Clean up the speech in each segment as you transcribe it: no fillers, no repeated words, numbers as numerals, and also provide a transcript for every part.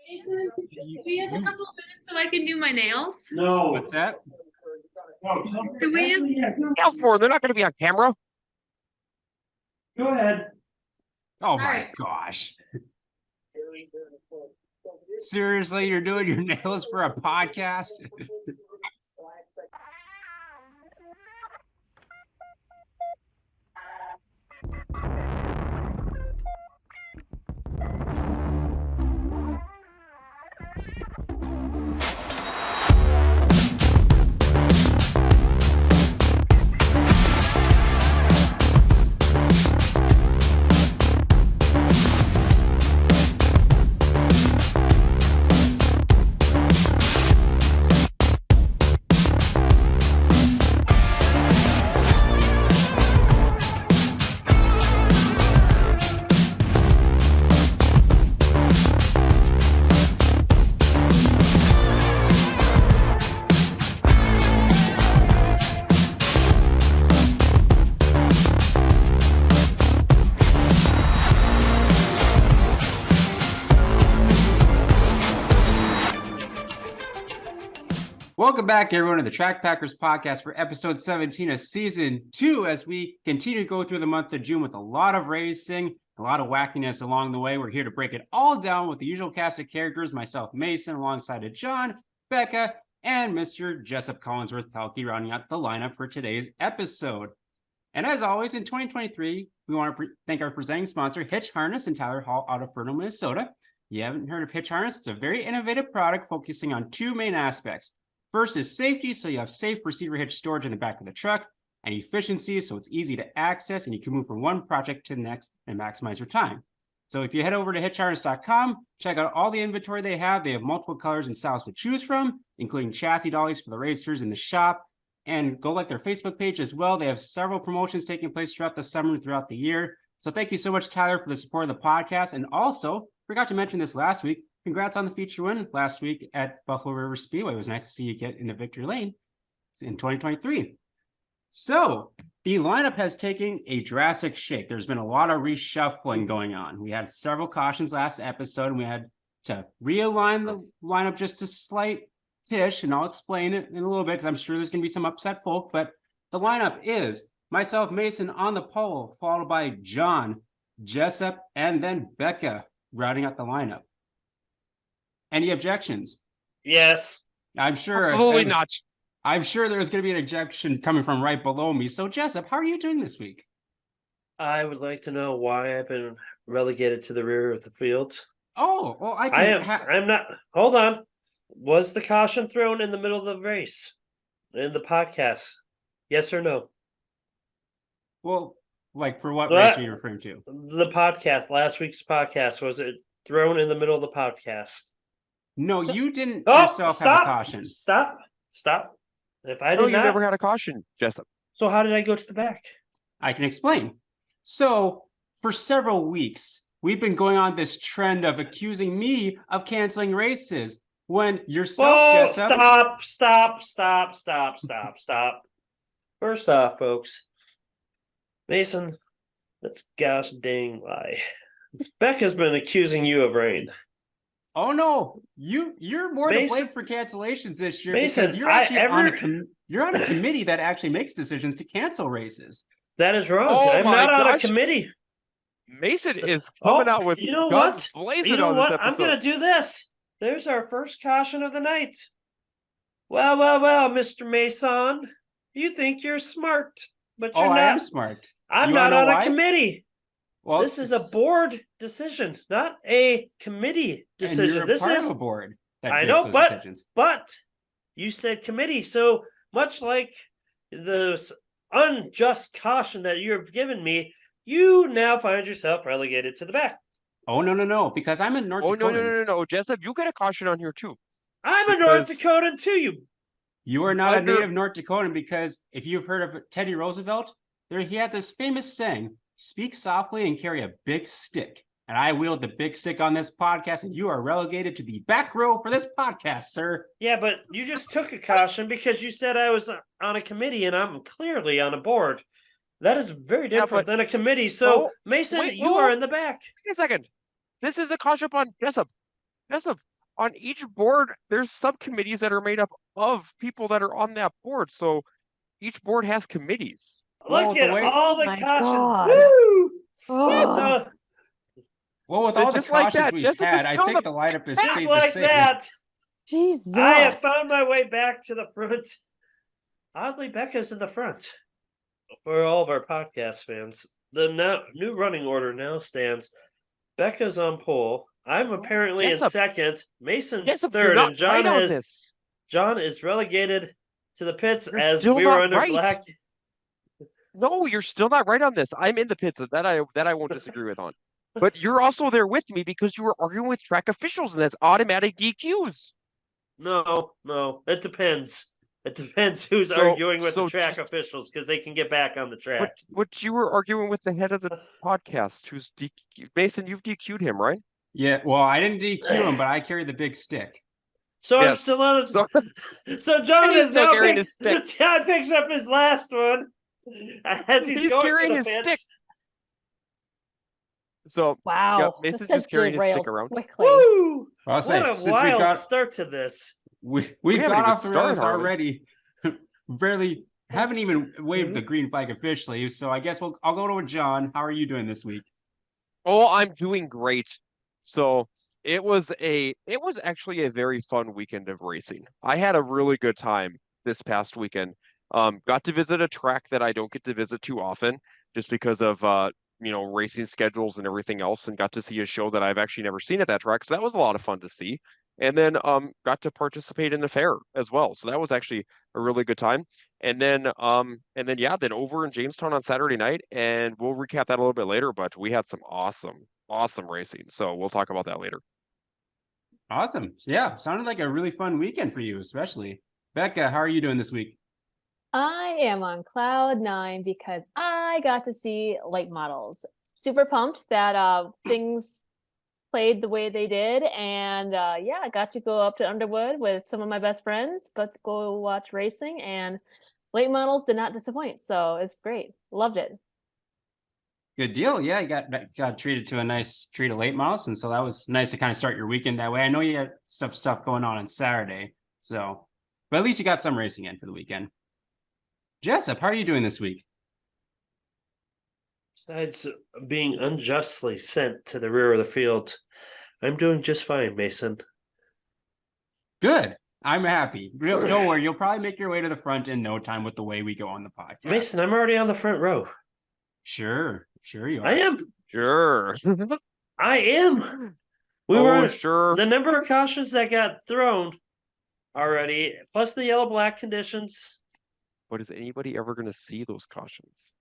Jason, do we have a couple of minutes so I can do my nails? No. What's that? Do we have? Nails for? They're not going to be on camera. Go ahead. Oh my right. gosh. Seriously, you're doing your nails for a podcast? Welcome back, everyone, to the Track Packers podcast for episode 17 of season 2 as we continue to go through the month of June with a lot of racing, a lot of wackiness along the way. We're here to break it all down with the usual cast of characters, myself, Mason, alongside of John, Becca, and Mr. Jessup Collinsworth-Pelkey rounding out the lineup for today's episode. And as always, in 2023, we want to thank our presenting sponsor, Hitch Harness in Tyler Hall out of Fertile, Minnesota. If you haven't heard of Hitch Harness, it's a very innovative product focusing on two main aspects. First is safety, so you have safe receiver hitch storage in the back of the truck, and efficiency, so it's easy to access and you can move from one project to the next and maximize your time. So if you head over to hitchharness.com, check out all the inventory they have. They have multiple colors and styles to choose from, including chassis dollies for the racers in the shop, and go like their Facebook page as well. They have several promotions taking place throughout the summer and throughout the year. So thank you so much, Tyler, for the support of the podcast. And also, forgot to mention this last week, congrats on the feature win last week at Buffalo River Speedway. It was nice to see you get into victory lane in 2023. So the lineup has taken a drastic shake. There's been a lot of reshuffling going on. We had several cautions last episode, and we had to realign the lineup just a slight tish, and I'll explain it in a little bit because I'm sure there's going to be some upset folk. But the lineup is myself, Mason, on the pole, followed by John, Jessup, and then Becca rounding out the lineup. Any objections? Yes. I'm sure. Absolutely not. I'm sure there's going to be an objection coming from right below me. So, Jessup, how are you doing this week? I would like to know why I've been relegated to the rear of the field. Oh, well, I can. I'm not. Hold on. Was the caution thrown in the middle of the race in the podcast? Yes or no? Well, like for what race are you referring to? The podcast, last week's podcast. Was it thrown in the middle of the podcast? No, you didn't yourself have a caution. Stop. If I No, did you not, never had a caution, Jessup. so how did I go to the back? I can explain. So, for several weeks, we've been going on this trend of accusing me of canceling races when yourself, Whoa, Jessup... Stop. First off, folks, Mason, that's gosh dang lie. Becca's been accusing you of rain. Oh no, you're more to blame for cancellations this year because you're actually you're on a committee that actually makes decisions to cancel races. That is wrong. Oh I'm my not on a gosh. committee. Mason is coming out with you know guns what? blazing You know on what? this I'm episode. gonna do this. There's our first caution of the night. Well, Mr. Mason, you think you're smart, but you're not. I am smart. I'm You not wanna know on why? a committee. Well, This is a board decision, not a committee decision. This is a board. That I makes know, those decisions. but you said committee. So much like the unjust caution that you've given me, you now find yourself relegated to the back. Oh no! Because I'm in North Dakota. No, Jessup, you get a caution on here too. I'm a North Dakotan too. You are not a native North Dakotan because if you've heard of Teddy Roosevelt, he had this famous saying: "Speak softly and carry a big stick." And I wield the big stick on this podcast, and you are relegated to the back row for this podcast, sir. Yeah, but you just took a caution because you said I was on a committee and I'm clearly on a board. That is very different than a committee. So, Mason, you are in the back. Wait a second. This is a caution on Jessup. Jessup, on each board, there's subcommittees that are made up of people that are on that board. So each board has committees. Well, Look the at way- all the My cautions. God. Woo! Oh. So Well, with And all the just like cautions that, we've Jessup is had, I still think the the lineup has just stayed the like same. that, Jesus. I have found my way back to the front. Oddly, Becca's in the front. For all of our podcast fans, the new running order now stands. Becca's on pole. I'm apparently in Jessup. second. Mason's Jessup, you're third, not and John right on has this. John is relegated to the pits You're as still we were not under right. black. No, you're still not right on this. I'm in the pits that I won't disagree with on. But you're also there with me because you were arguing with track officials, and that's automatic DQs. No, it depends. It depends who's So- arguing with the so track just- officials because they can get back on the track. But you were arguing with the head of the podcast, who's DQ. Mason, you've DQ'd him, right? Yeah, well, I didn't DQ him, but I carried the big stick. So I'm Yes. still on. So So John And he's is still now carrying his stick. John picks up his last one as he's He's going carrying to the his pits. Wow. Yep, this Mason's has just carrying his stick derailed around. quickly. Woo! Well, I'll What say, a since wild start to this. we've haven't got even off the rails started, Harley. already. Barely haven't even waved the green flag officially. So I guess I'll go to John. How are you doing this week? Oh, I'm doing great. So it was actually a very fun weekend of racing. I had a really good time this past weekend. Got to visit a track that I don't get to visit too often just because of racing schedules and everything else, and got to see a show that I've actually never seen at that track. So that was a lot of fun to see. And then got to participate in the fair as well. So that was actually a really good time. And then then over in Jamestown on Saturday night, and we'll recap that a little bit later, but we had some awesome racing. So we'll talk about that later. Awesome. Yeah, sounded like a really fun weekend for you, especially. Becca, how are you doing this week? I am on cloud 9 because I got to see late models. Super pumped that things played the way they did, and I got to go up to Underwood with some of my best friends. Got to go watch racing, and late models did not disappoint. So it's great. Loved it. Good deal. Yeah, you got treated to a nice treat of late models, and so that was nice to kind of start your weekend that way. I know you had stuff going on Saturday, so but at least you got some racing in for the weekend. Jessup, how are you doing this week? Besides being unjustly sent to the rear of the field, I'm doing just fine, Mason. Good. I'm happy. Don't worry, you'll probably make your way to the front in no time with the way we go on the podcast. Mason, I'm already on the front row. Sure you are. I am. Sure. I am. We were on sure. the number of cautions that got thrown already, plus the yellow-black conditions. But is anybody ever going to see those cautions?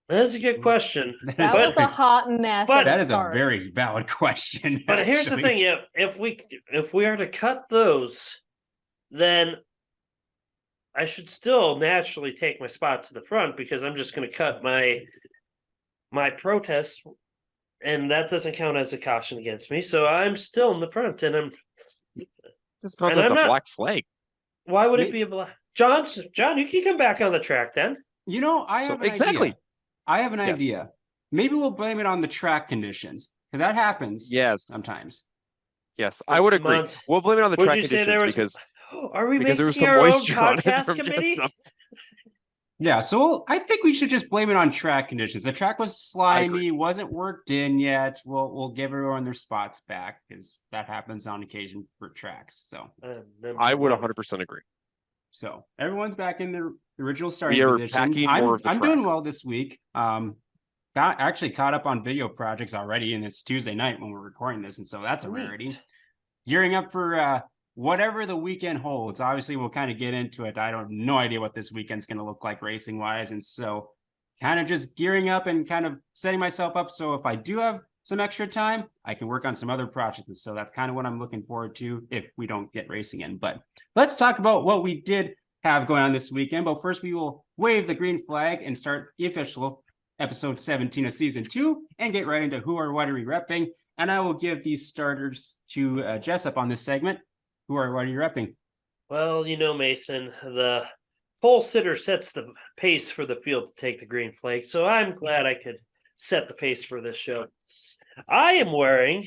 That's a good question. That That is was very- a hot mess. but at the that is a start. very valid question. But here's the actually. thing: if we are to cut those, then I should still naturally take my spot to the front because I'm just going to cut my protest, and that doesn't count as a caution against me. So I'm still in the front, and I'm. This counts And as I'm a not- black flag. Why would it be a black? John, you can come back on the track then. You know, I have an exactly. idea. I have an Yes. idea. Maybe we'll blame it on the track conditions because that happens Yes. sometimes. Yes, I would agree. Month. We'll blame it on the Would track you say there conditions was? Are we because there was making some our own moisture on it podcast from committee? Jessup. Yeah, so I think we should just blame it on track conditions. The track was slimy, wasn't worked in yet. We'll give everyone their spots back because that happens on occasion for tracks. So I would 100% agree. Everyone's back in their original starting We are position. packing I'm, more of the I'm doing track. well this week. Actually caught up on video projects already, and it's Tuesday night when we're recording this, and so that's a rarity. Neat. Gearing up for whatever the weekend holds. Obviously, we'll kind of get into it. I don't no idea what this weekend's going to look like racing wise, and so kind of just gearing up and kind of setting myself up. So if I do have some extra time, I can work on some other projects. So that's kind of what I'm looking forward to if we don't get racing in. But let's talk about what we did have going on this weekend. But first, we will wave the green flag and start the official episode 17 of season 2 and get right into who or what are we repping. And I will give these starters to Jessup on this segment. Who or what are you repping? Well, Mason, the pole sitter sets the pace for the field to take the green flag. So I'm glad I could set the pace for this show. I am wearing,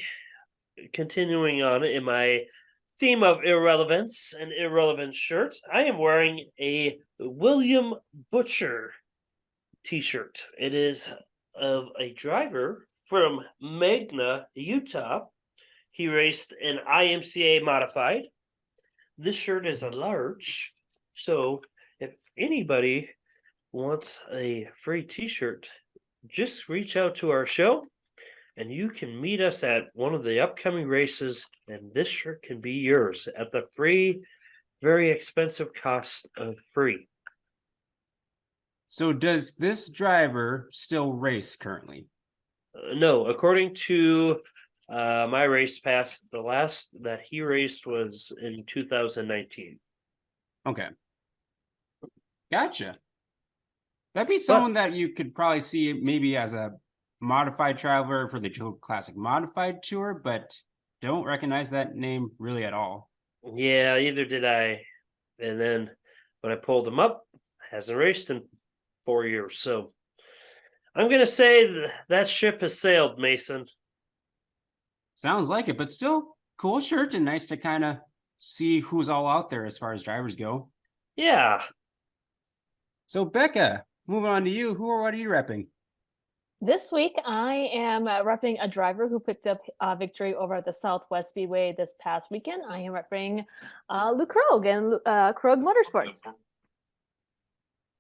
continuing on in my theme of irrelevance and irrelevant shirts, I am wearing a William Butcher t-shirt. It is of a driver from Magna, Utah. He raced an IMCA modified. This shirt is a large, so if anybody wants a free t-shirt, just reach out to our show and you can meet us at one of the upcoming races, and this shirt can be yours at the free, very expensive cost of free. So does this driver still race currently? No, according to my race pass, the last that he raced was in 2019. Okay. Gotcha. That'd be someone that you could probably see maybe as a modified traveler for the Joe Classic Modified Tour, but don't recognize that name really at all. Yeah, either did I. And then when I pulled him up, hasn't raced in 4 years. So I'm going to say that ship has sailed, Mason. Sounds like it, but still cool shirt and nice to kind of see who's all out there as far as drivers go. Yeah. So Becca, moving on to you. Who or what are you repping? This week, I am repping a driver who picked up a victory over at the Southwest Speedway this past weekend. I am repping Luke Krogh and Krogh Motorsports.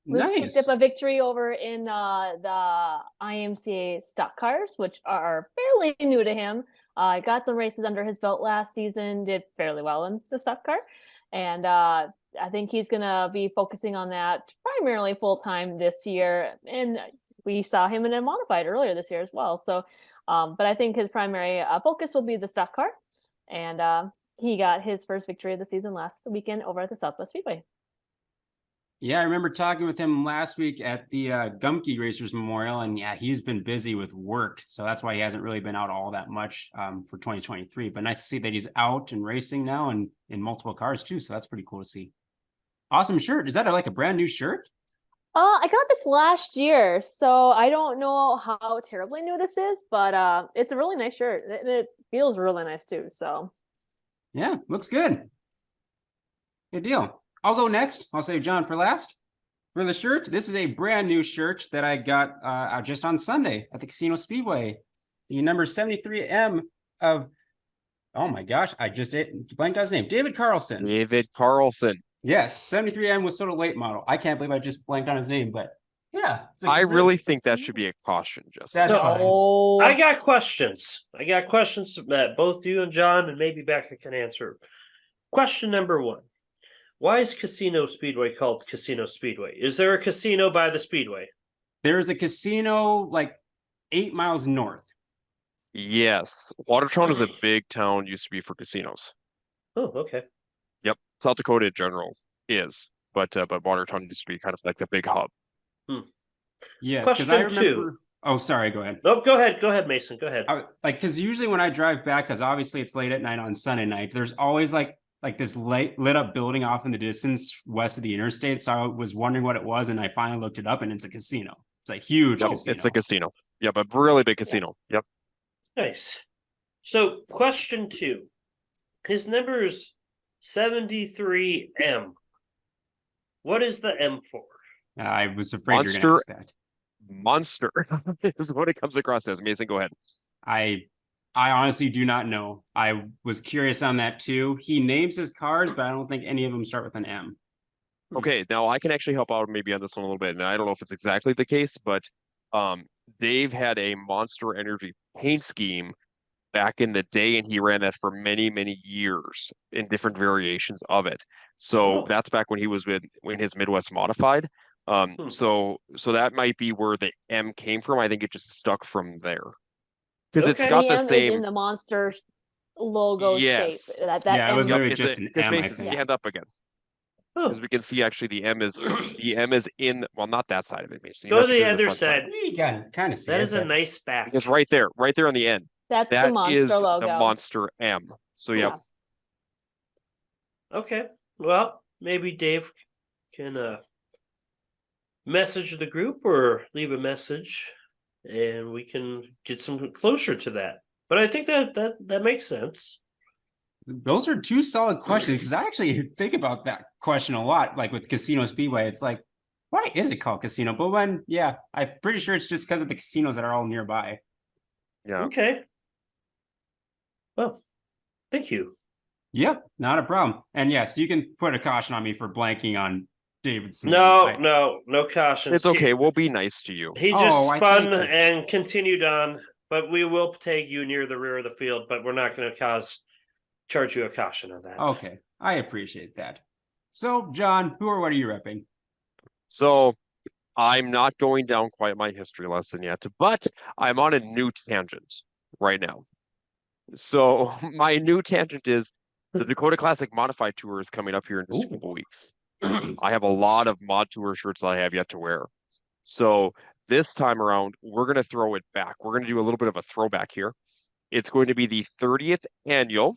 Luke Nice. picked up a victory over in the IMCA stock cars, which are fairly new to him. Got some races under his belt last season, did fairly well in the stock car. And I think he's going to be focusing on that primarily full-time this year. And we saw him in a modified earlier this year as well. So, but I think his primary focus will be the stock car. And he got his first victory of the season last weekend over at the Southwest Speedway. Yeah, I remember talking with him last week at the Gumke Racers Memorial, and yeah, he's been busy with work, so that's why he hasn't really been out all that much for 2023. But nice to see that he's out and racing now and in multiple cars too, so that's pretty cool to see. Awesome shirt. Is that like a brand new shirt? I got this last year, so I don't know how terribly new this is, but it's a really nice shirt. It feels really nice too. So yeah, looks good. Good deal. I'll go next. I'll save John for last. For the shirt, this is a brand new shirt that I got just on Sunday at the Casino Speedway. The number 73M of, oh my gosh, I just blanked out his name. David Carlson. David Carlson. Yes, 73M was sort of late model. I can't believe I just blanked on his name, but yeah. I really think that should be a caution, Justin. That's fine. I got questions. That both you and John and maybe Becca can answer. Question number one. Why is Casino Speedway called Casino Speedway? Is there a casino by the Speedway? There's a casino like 8 miles north. Yes. Watertown is a big town, used to be for casinos. Oh, okay. Yep. South Dakota in general is, but Watertown used to be kind of like the big hub. Yes, because I remember. Two. Oh, sorry. Go ahead. No, go ahead, Mason. Go ahead. Because usually when I drive back, because obviously it's late at night on Sunday night, there's always like this lit up building off in the distance west of the interstate. So I was wondering what it was, and I finally looked it up, and it's a casino. It's a huge casino. It's a casino. Yep, a really big casino. Yep. Nice. So, question two. His number is 73M. What is the M for? I was afraid you're going to ask that. Monster is what it comes across as. Mason, go ahead. I honestly do not know. I was curious on that too. He names his cars, but I don't think any of them start with an M. Okay, now I can actually help out maybe on this one a little bit. And I don't know if it's exactly the case, but Dave had a Monster Energy paint scheme back in the day, and he ran that for many, many years in different variations of it. So that's back when he was in his Midwest Modified. So that might be where the M came from. I think it just stuck from there. Because it's got the same in the monster logo shape. It was literally just an M. I think. Stand up again. As we can see, actually, the M is in. Well, not that side of it, Mason. Go to the other side. You can kind of see that is a nice back. Because right there on the end. That's the monster logo. The Monster M. So yeah. Okay. Well, maybe Dave can message the group or leave a message, and we can get some closer to that. But I think that makes sense. those are two solid questions because I actually think about that question a lot. Like with Casino Speedway, it's like, why is it called Casino? But when, yeah, I'm pretty sure it's just because of the casinos that are all nearby. Yeah. Okay. Well, thank you. Yep, not a problem. And yes, you can put a caution on me for blanking on Davidson. No cautions. It's okay. We'll be nice to you. He just Oh, I spun thank you. and continued on, but we will take you near the rear of the field, but we're not going to charge you a caution on that. Okay, I appreciate that. So, John, who or what are you repping? So I'm not going down quite my history lesson yet, but I'm on a new tangent right now. So my new tangent is the Dakota Classic Modified Tour is coming up here in just a couple weeks. I have a lot of Mod Tour shirts that I have yet to wear. So this time around, we're going to throw it back. We're going to do a little bit of a throwback here. It's going to be the 30th annual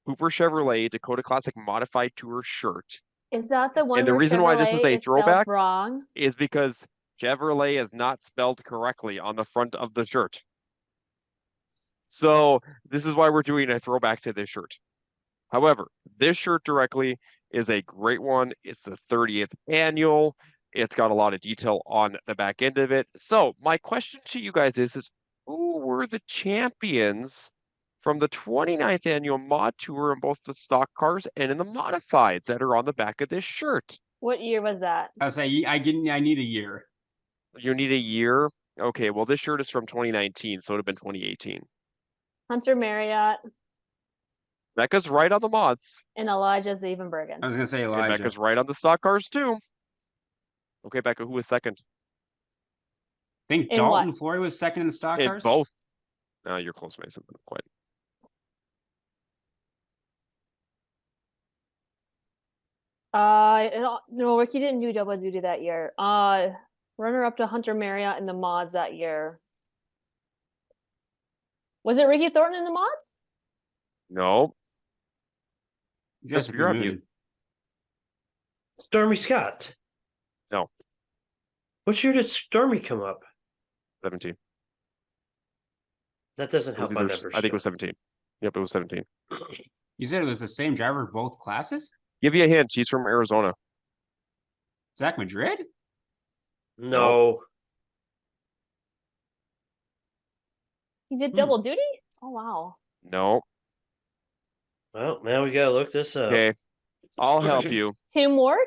Cooper Chevrolet Dakota Classic Modified Tour shirt. Is that the one? And the where reason why this is Chevrolet a spelled throwback wrong? is because Chevrolet is not spelled correctly on the front of the shirt. So this is why we're doing a throwback to this shirt. However, this shirt directly is a great one. It's the 30th annual. It's got a lot of detail on the back end of it. So my question to you guys is who were the champions from the 29th annual Mod Tour in both the stock cars and in the modifieds that are on the back of this shirt? What year was that? I say I need a year. You need a year? Okay, well, this shirt is from 2019, so it would have been 2018. Hunter Marriott Becca's right on the mods. and Elijah Zevenbergen. I was gonna say And Elijah. Becca's right on the stock cars too. Okay, Becca, who was second? I think In Dalton what? Flory was second in the stock In cars. both. No, you're close, Mason, but not quite. No, Ricky didn't do double duty that year. Runner up to Hunter Marriott in the mods that year. Was it Ricky Thornton in the mods? No, Just you're on mute. Stormy Scott. No. What year did Stormy come up? 17. That doesn't It was help my either- numbers. I think it was 17. Yep, it was 17. You said it was the same driver for both classes? Give you a hint. He's from Arizona. Zach Madrid? No. He did double duty? Oh wow. No. Well, now we gotta look this up. Okay. I'll help you. Tim Ward?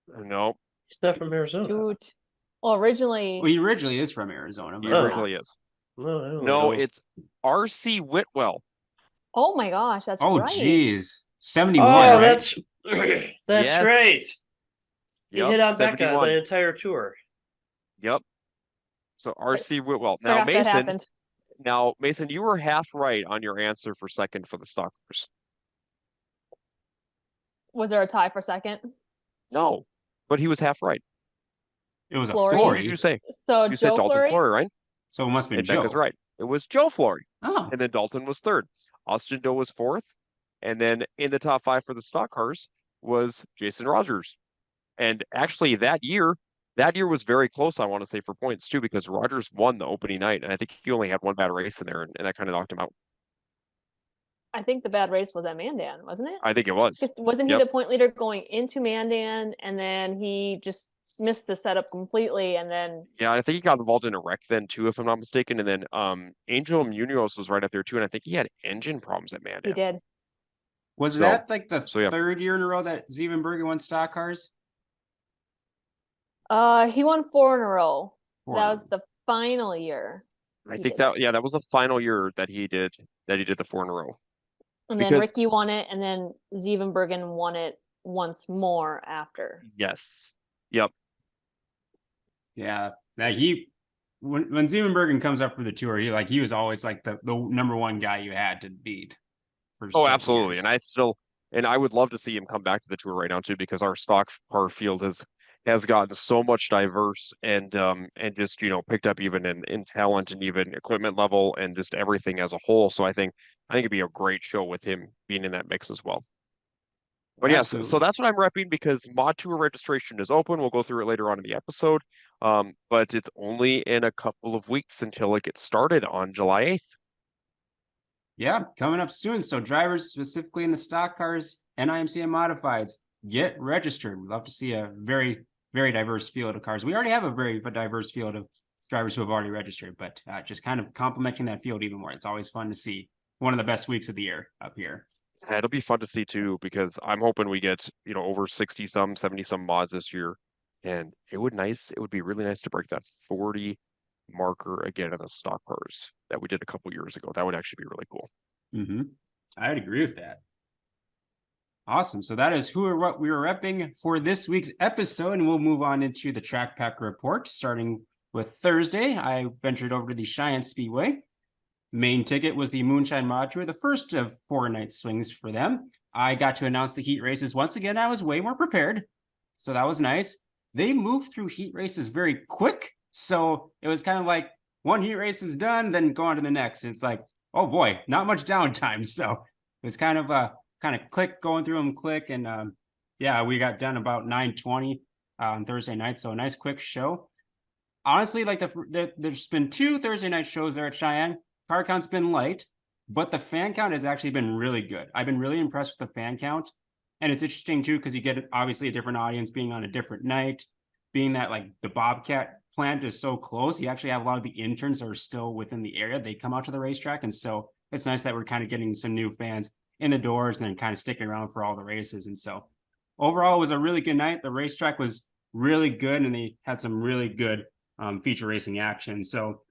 No, He's not from Arizona. Shoot. Well, originally Well, he originally is from Arizona. he But Oh. originally is. No, I don't No, know. it's R.C. Whitwell. oh my gosh, that's oh, right. geez, 71. Oh, right? that's Yes. right. He Yep, hit on Becca 71. the entire tour. Yep. So R.C. Whitwell. Now, Forgot that Mason, happened. you were half right on your answer for second for the Stalkers. Was there a tie for second? No, but he was half right. It was a Flory. What Flory. did you say? So You Joe said Dalton Fleury? Flory, right? So it must have been And Joe. Becca's right. It was Joe Flory. Oh, And then Dalton was third. Austin Doe was fourth. And then in the top five for the stock cars was Jason Rogers. And actually that year was very close, I want to say, for points too, because Rogers won the opening night. And I think he only had one bad race in there, and that kind of knocked him out. I think the bad race was at Mandan, wasn't it? I think it was. Wasn't he Yep. the point leader going into Mandan, and then he just missed the setup completely, and then Yeah, I think he got involved in a wreck then too, if I'm not mistaken. And then Angel Munoz was right up there too, and I think he had engine problems at he Mandan. did. was So- that like the so, yeah. third year in a row that Zevenbergen won stock cars? He won 4 in a row. Four That in a was the final year. I He think did. that was the final year that he did the 4 in a row. And then because- Ricky won it, and then Zevenbergen won it once more after. Yes. Yep. Yeah, that when Zevenbergen comes up for the tour, he was always like the number one guy you had to beat. For Oh, several absolutely. years. And I would love to see him come back to the tour right now too, because our stock car field has gotten so much diverse and just, picked up even in talent and even equipment level and just everything as a whole. So I think it'd be a great show with him being in that mix as well. But yes, so Absolutely. that's what I'm repping because Mod Tour registration is open. We'll go through it later on in the episode. But it's only in a couple of weeks until it gets started on July 8th. Yeah, coming up soon. So drivers specifically in the stock cars and IMCA modifieds, get registered. We'd love to see a very, very diverse field of cars. We already have a very diverse field of drivers who have already registered, but just kind of complementing that field even more. It's always fun to see one of the best weeks of the year up here. Yeah, it'll be fun to see too, because I'm hoping we get, over 60 some, 70 some mods this year. And it would be really nice to break that 40 marker again in the stock cars that we did a couple years ago. That would actually be really cool. I'd agree with that. Awesome. So that is who or what we were repping for this week's episode, and we'll move on into the Track Pack report. Starting with Thursday, I ventured over to the Cheyenne Speedway. Main ticket was the Moonshine Mod Tour, the first of 4 night swings for them. I got to announce the heat races. Once again, I was way more prepared, so that was nice. They moved through heat races very quick, so it was kind of like one heat race is done, then go on to the next. It's like, oh boy, not much downtime. So it was kind of click, going through them quick, and yeah, we got done about 9:20 on Thursday night, so a nice quick show. Honestly, like there's been 2 Thursday night shows there at Cheyenne. Car count's been light, but the fan count has actually been really good. I've been really impressed with the fan count. And it's interesting too, because you get obviously a different audience being on a different night, being that like the Bobcat plant is so close. You actually have a lot of the interns that are still within the area. They come out to the racetrack. And so it's nice that we're kind of getting some new fans in the doors and then kind of sticking around for all the races. And so overall, it was a really good night. The racetrack was really good, and they had some really good feature racing action. So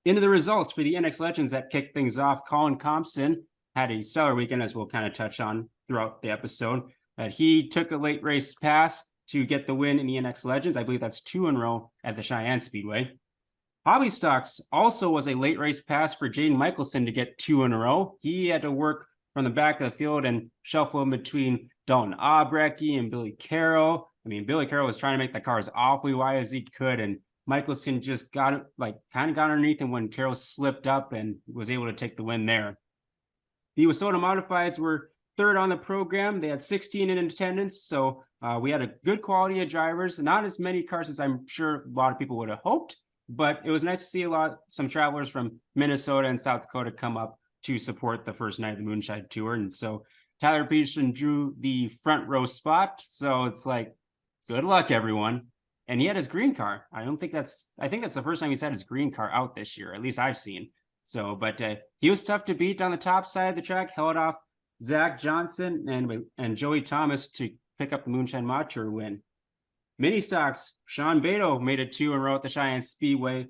into the results for the NX Legends that kicked things off, Colin Compson had a stellar weekend, as we'll kind of touch on throughout the episode. He took a late race pass to get the win in the NX Legends. I believe that's 2 in a row at the Cheyenne Speedway. Hobby Stocks also was a late race pass for Jaden Michelson to get 2 in a row. He had to work from the back of the field and shuffle in between Dalton Albrecht and Billy Carroll. I mean, Billy Carroll was trying to make the cars awfully wide as he could, and Michelson just got underneath him when Carroll slipped up and was able to take the win there. The Washout Modifieds were 3rd on the program. They had 16 in attendance, so we had a good quality of drivers. Not as many cars as I'm sure a lot of people would have hoped, but it was nice to see some travelers from Minnesota and South Dakota come up to support the first night of the Moonshine Tour. And so Tyler Peterson drew the front row spot, so it's like, good luck, everyone. And he had his green car. I think that's the first time he's had his green car out this year, at least I've seen. So, but he was tough to beat on the top side of the track, held off Zach Johnson and Joey Thomas to pick up the Moonshine Mod Tour win. Mini stocks, Sean Beto made it 2 in a row at the Cheyenne Speedway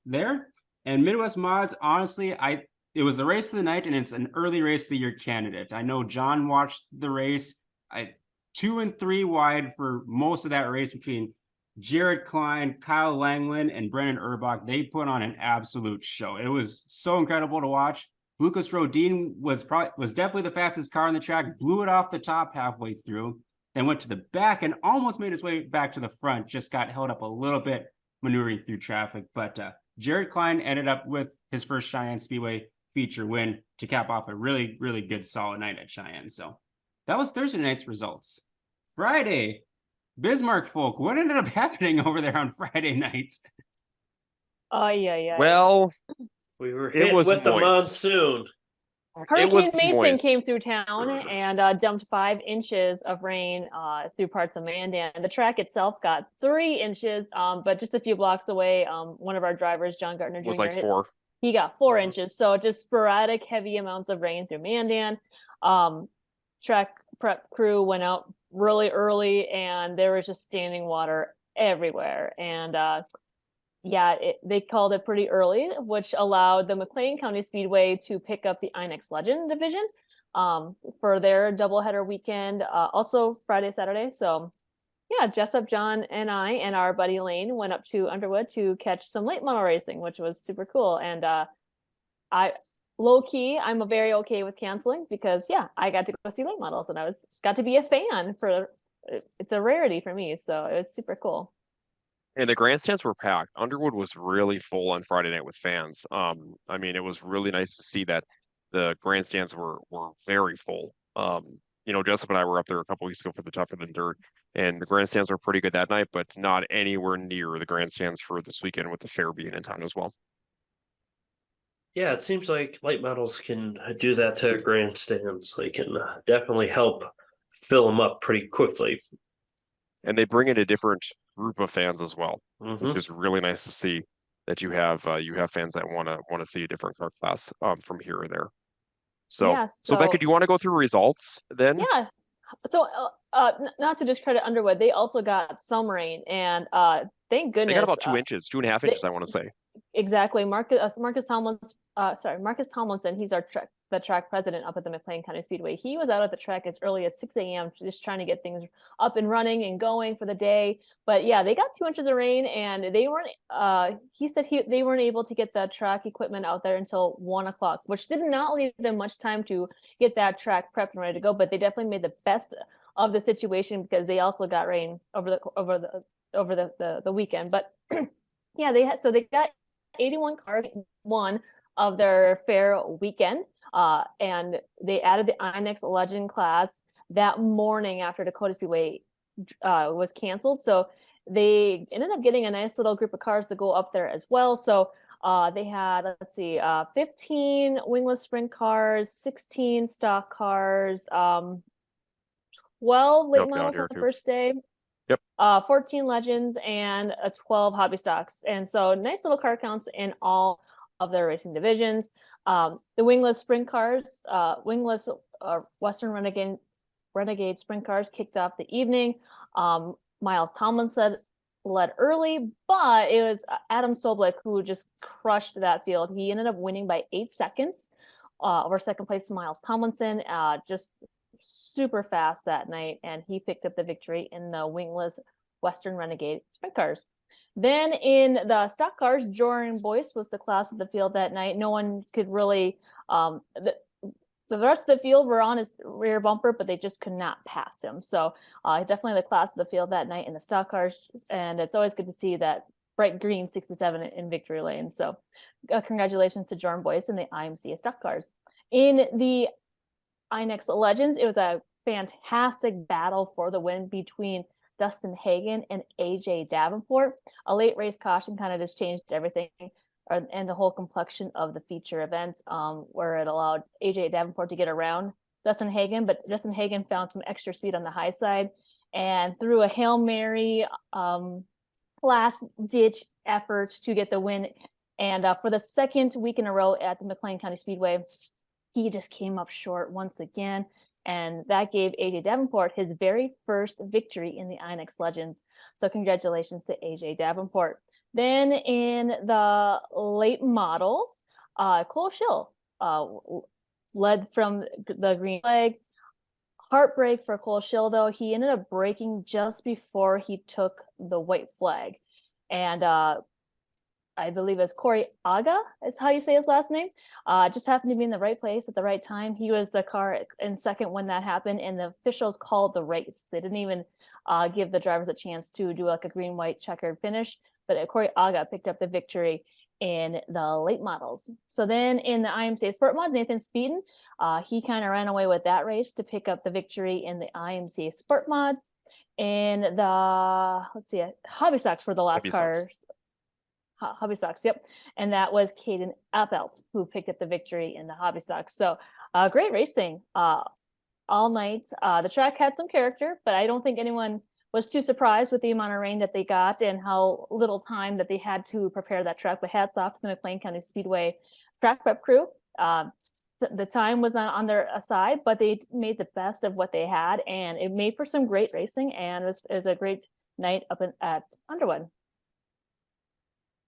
there. And Midwest Mods, honestly, it was the race of the night, and it's an early race of the year candidate. I know John watched the race. 2 and 3 wide for most of that race between Jared Klein, Kyle Langland, and Brennan Urbach. They put on an absolute show. It was so incredible to watch. Lucas Rodin was definitely the fastest car on the track, blew it off the top halfway through, then went to the back and almost made his way back to the front, just got held up a little bit maneuvering through traffic. But Jared Klein ended up with his first Cheyenne Speedway feature win to cap off a really, really good solid night at Cheyenne. So that was Thursday night's results. Friday, Bismarck folk, what ended up happening over there on Friday night? Oh, yeah. Well, We were It hit was with the moist. monsoon. Hurricane Mason moist. came through town and dumped 5 inches of rain through parts of Mandan. The track itself got 3 inches, but just a few blocks away, one of our drivers, John Gardner Jr., was like 4. he got 4 inches. So just sporadic, heavy amounts of rain through Mandan. Track prep crew went out really early, and there was just standing water everywhere. And they called it pretty early, which allowed the McLean County Speedway to pick up the INX Legend division for their doubleheader weekend, also Friday, Saturday. So yeah, Jessup, John, and I and our buddy Lane went up to Underwood to catch some late model racing, which was super cool. And I'm very okay with canceling because I got to go see late models, and got to be a fan it's a rarity for me. So it was super cool. And the grandstands were packed. Underwood was really full on Friday night with fans. I mean, it was really nice to see that the grandstands were very full. Jessup and I were up there a couple weeks ago for the Tougher Than Dirt, and the grandstands were pretty good that night, but not anywhere near the grandstands for this weekend with the fair being in town as well. Yeah, it seems like late models can do that to grandstands. They can definitely help fill them up pretty quickly. And they bring in a different group of fans as well, which Hmm. is really nice to see that you have fans that want to see a different car class from here or there. So Yeah, so Becca, do you want to go through results then? yeah. So, not to discredit Underwood, they also got some rain, and thank They got goodness, about 2 inches, 2.5 inches, I want to say. exactly. Marcus Tomlinson, he's the track president up at the McLean County Speedway. He was out at the track as early as 6 a.m. just trying to get things up and running and going for the day. But yeah, they got 2 inches of rain, and they weren't. He said they weren't able to get the track equipment out there until 1 o'clock, which did not leave them much time to get that track prepped and ready to go. But they definitely made the best of the situation because they also got rain over the weekend. But yeah, they got 81 cars, one of their fair weekend, and they added the INX Legend class that morning after Dakota Speedway was canceled. So they ended up getting a nice little group of cars to go up there as well. So they had, let's see, 15 wingless sprint cars, 16 stock cars, 12 late Yep, down models on here the too. first day. Yep. 14 legends and 12 hobby stocks. And so nice little car counts in all of their racing divisions. The wingless sprint cars, wingless Western Renegade sprint cars kicked off the evening. Miles Tomlinson led early, but it was Adam Soblik who just crushed that field. He ended up winning by 8 seconds over second place to Miles Tomlinson. Just super fast that night, and he picked up the victory in the wingless Western Renegade sprint cars. Then in the stock cars, Jordan Boyce was the class of the field that night. No one could really the rest of the field were on his rear bumper, but they just could not pass him. So definitely the class of the field that night in the stock cars, and it's always good to see that bright green 67 in victory lane. So congratulations to Jordan Boyce in the IMCA stock cars. In the INX Legends, it was a fantastic battle for the win between Dustin Hagen and AJ Davenport. A late race caution kind of just changed everything and the whole complexion of the feature event, where it allowed AJ Davenport to get around Dustin Hagen, but Dustin Hagen found some extra speed on the high side and threw a Hail Mary last ditch effort to get the win. And for the second week in a row at the McLean County Speedway, he just came up short once again. And that gave AJ Davenport his very first victory in the INX Legends. So congratulations to AJ Davenport. Then in the late models, Cole Schill led from the green flag. Heartbreak for Cole Schill, though. He ended up braking just before he took the white flag. And I believe it's Corey Aga is how you say his last name. Just happened to be in the right place at the right time. He was the car in second when that happened, and the officials called the race. They didn't even give the drivers a chance to do like a green-white checkered finish, but Corey Aga picked up the victory in the late models. So then in the IMCA Sport Mod, Nathan Speeden, he kind of ran away with that race to pick up the victory in the IMCA Sport Mods. In the, let's see, hobby stocks for the last Hobby cars. stocks. Hobby stocks, yep. And that was Caden Appelt who picked up the victory in the hobby stocks. So great racing all night. The track had some character, but I don't think anyone was too surprised with the amount of rain that they got and how little time that they had to prepare that track. But hats off to the McLean County Speedway track prep crew. The time was not on their side, but they made the best of what they had, and it made for some great racing, and it was a great night up at Underwood.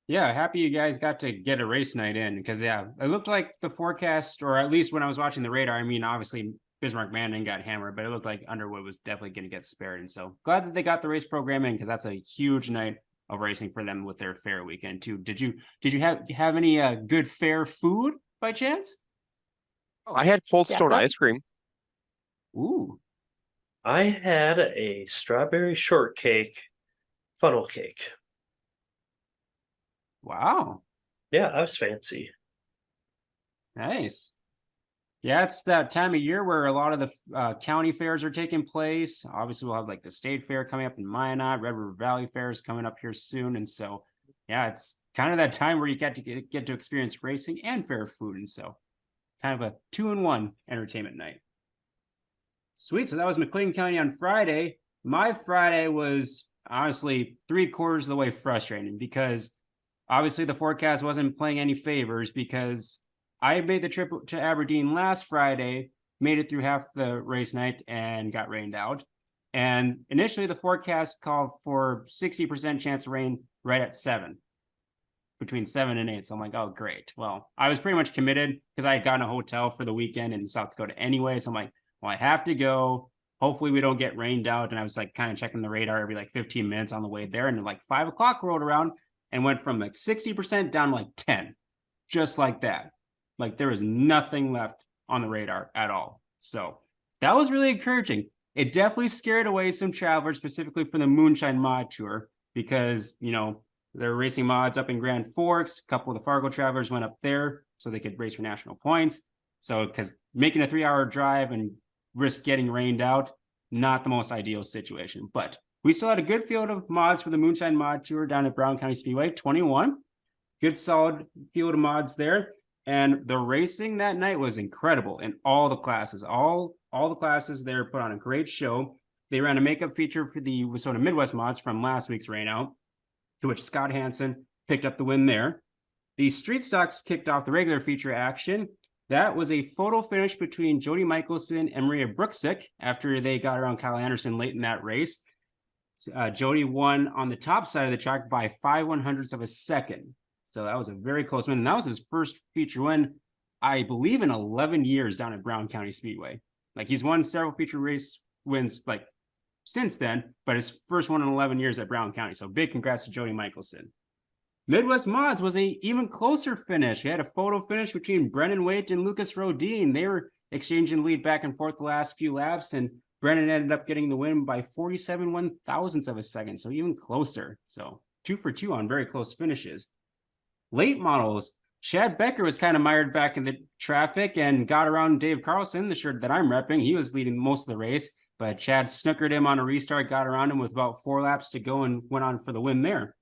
Yeah, happy you guys got to get a race night in, because yeah, it looked like the forecast, or at least when I was watching the radar, I mean, obviously Bismarck Manning got hammered, but it looked like Underwood was definitely going to get spared. And so glad that they got the race program in, because that's a huge night of racing for them with their fair weekend too. Did you have any good fair food by chance? I had Cold Yes, Stone sir. ice cream. Ooh, I had a strawberry shortcake funnel cake. wow. Yeah, I was fancy. Nice. Yeah, it's that time of year where a lot of the county fairs are taking place. Obviously, we'll have like the state fair coming up in Minot, Red River Valley Fair is coming up here soon. And so yeah, it's kind of that time where you get to experience racing and fair food, and so kind of a 2-in-1 entertainment night. Sweet. So that was McLean County on Friday. My Friday was honestly 3/4 of the way frustrating because obviously the forecast wasn't playing any favors because I made the trip to Aberdeen last Friday, made it through half the race night and got rained out. And initially the forecast called for 60% chance of rain right at 7, between 7 and 8. So I'm like, oh, great. Well, I was pretty much committed because I had gotten a hotel for the weekend in South Dakota anyway. So I'm like, well, I have to go. Hopefully we don't get rained out. And I was like kind of checking the radar every like 15 minutes on the way there. And like 5 o'clock rolled around and went from like 60% down to like 10, just like that. Like there was nothing left on the radar at all. So that was really encouraging. It definitely scared away some travelers, specifically for the Moonshine Mod Tour, because, you know, they're racing mods up in Grand Forks. A couple of the Fargo travelers went up there so they could race for national points. So, because making a 3-hour drive and risk getting rained out, not the most ideal situation. But we still had a good field of mods for the Moonshine Mod Tour down at Brown County Speedway, 21. Good solid field of mods there. And the racing that night was incredible in all the classes. All the classes there put on a great show. They ran a makeup feature for the Washout Midwest mods from last week's rainout, to which Scott Hansen picked up the win there. The street stocks kicked off the regular feature action. That was a photo finish between Jody Michelson and Maria Brooksick after they got around Kyle Anderson late in that race. Jody won on the top side of the track by 5/100ths of a second. So that was a very close win. And that was his first feature win, I believe, in 11 years down at Brown County Speedway. Like he's won several feature race wins like since then, but his first one in 11 years at Brown County. So big congrats to Jody Michelson. Midwest Mods was a even closer finish. We had a photo finish between Brennan Waite and Lucas Rodine. They were exchanging lead back and forth the last few laps, and Brennan ended up getting the win by 47/1000ths of a second. So even closer. So 2 for 2 on very close finishes. Late models, Chad Becker was kind of mired back in the traffic and got around Dave Carlson, the shirt that I'm repping. He was leading most of the race, but Chad snookered him on a restart, got around him with about 4 laps to go and went on for the win there.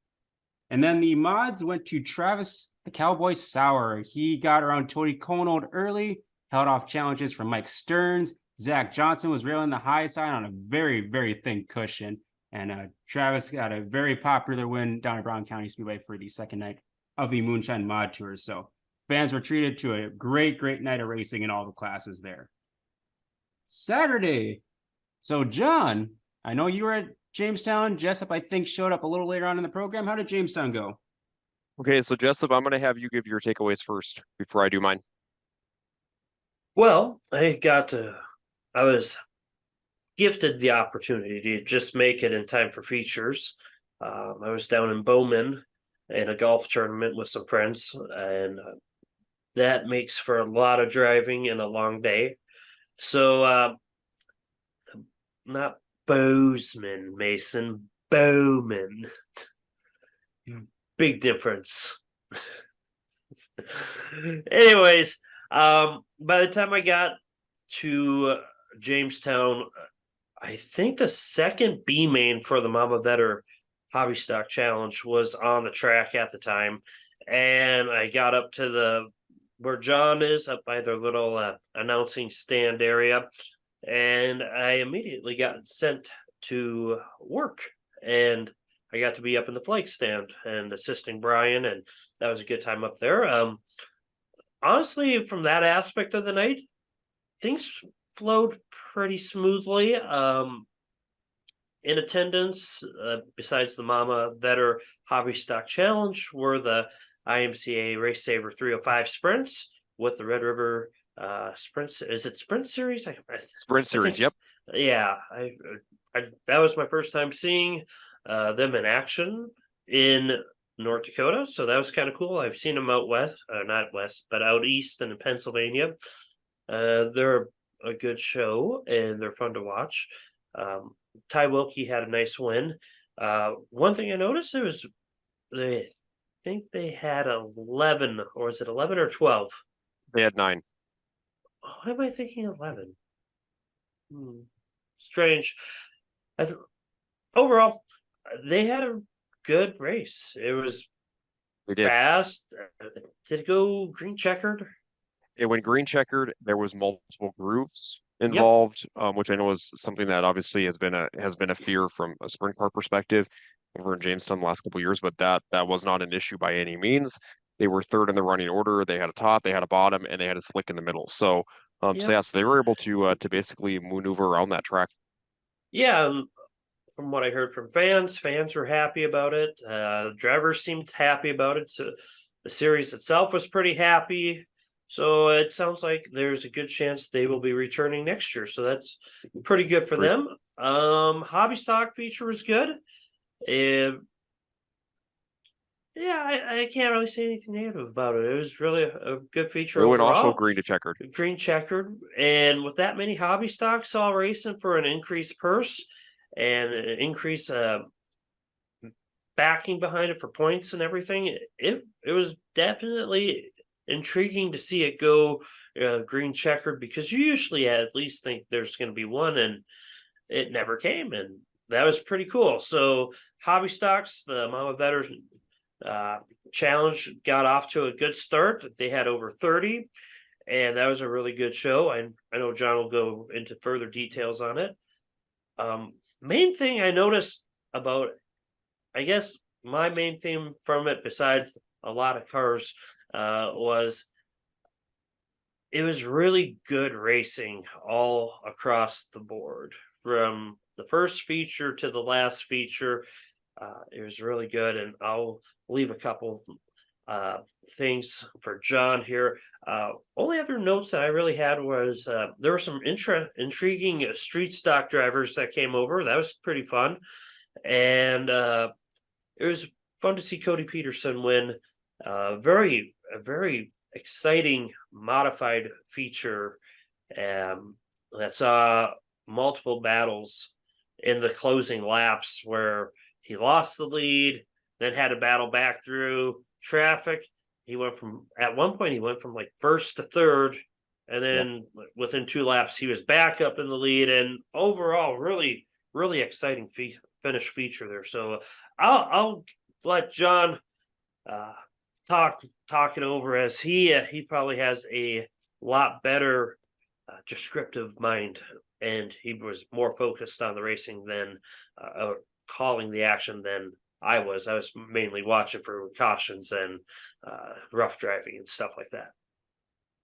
And then the mods went to Travis the Cowboy Sauer. He got around Tony Conold early, held off challenges from Mike Stearns. Zach Johnson was railing the high side on a very, very thin cushion. And Travis got a very popular win down at Brown County Speedway for the second night of the Moonshine Mod Tour. So fans were treated to a great, great night of racing in all the classes there. Saturday. So John, I know you were at Jamestown. Jessup, I think, showed up a little later on in the program. How did Jamestown go? Okay, so Jessup, I'm going to have you give your takeaways first before I do mine. Well, I was gifted the opportunity to just make it in time for features. I was down in Bowman in a golf tournament with some friends, and that makes for a lot of driving and a long day. So, not Bozeman, Mason, Bowman. Big difference. Anyways, by the time I got to Jamestown, I think the second B main for the Mama Vetter Hobby Stock Challenge was on the track at the time, and I got up to where John is, up by their little announcing stand area, and I immediately got sent to work, and I got to be up in the flag stand and assisting Brian, and that was a good time up there. Honestly, from that aspect of the night, things flowed pretty smoothly. In attendance, besides the Mama Vetter Hobby Stock Challenge, were the IMCA Race Saver 305 sprints with the Red River sprints. Is it Sprint Series? Sprint Series, yep. Yeah, that was my first time seeing them in action in North Dakota, so that was kind of cool. I've seen them out west, not west, but out east and in Pennsylvania. They're a good show and they're fun to watch. Ty Wilkie had a nice win. One thing I noticed, I think they had 11, or is it 11 or 12? They had 9. Why am I thinking 11? Strange. Overall, they had a good race. It was We did. fast. Did it go green checkered? It went green checkered. There was multiple grooves involved, which I know is something that obviously has been a fear from a sprint car perspective over in Jamestown the last couple of years, but that was not an issue by any means. They were third in the running order. They had a top, they had a bottom, and they had a slick in the middle. So, so they were able to basically maneuver around that track. Yeah, from what I heard from fans were happy about it. Drivers seemed happy about it. So the series itself was pretty happy. So it sounds like there's a good chance they will be returning next year. So that's pretty good for Great. them. Hobby stock feature was good. Yeah, I can't really say anything negative about it. It was really a good feature It went overall. also green to checkered. Green checkered, and with that many hobby stocks all racing for an increased purse and an increase backing behind it for points and everything, it was definitely intriguing to see it go green checkered, because you usually at least think there's going to be one, and it never came, and that was pretty cool. So hobby stocks, the Mama Veteran challenge got off to a good start. They had over 30, and that was a really good show. And I know John will go into further details on it. Main thing I noticed about, I guess my main theme from it, besides a lot of cars, was it was really good racing all across the board, from the first feature to the last feature. It was really good, and I'll leave a couple things for John here. Only other notes that I really had was there were some intriguing street stock drivers that came over. That was pretty fun, and it was fun to see Cody Peterson win. A very exciting modified feature that saw multiple battles in the closing laps where he lost the lead, then had to battle back through traffic. At one point he went from like first to third, and then within 2 laps he was back up in the lead, and overall really exciting finish feature there. So I'll let John talk it over, as he probably has a lot better descriptive mind, and he was more focused on the racing than calling the action than I was. I was mainly watching for cautions and rough driving and stuff like that.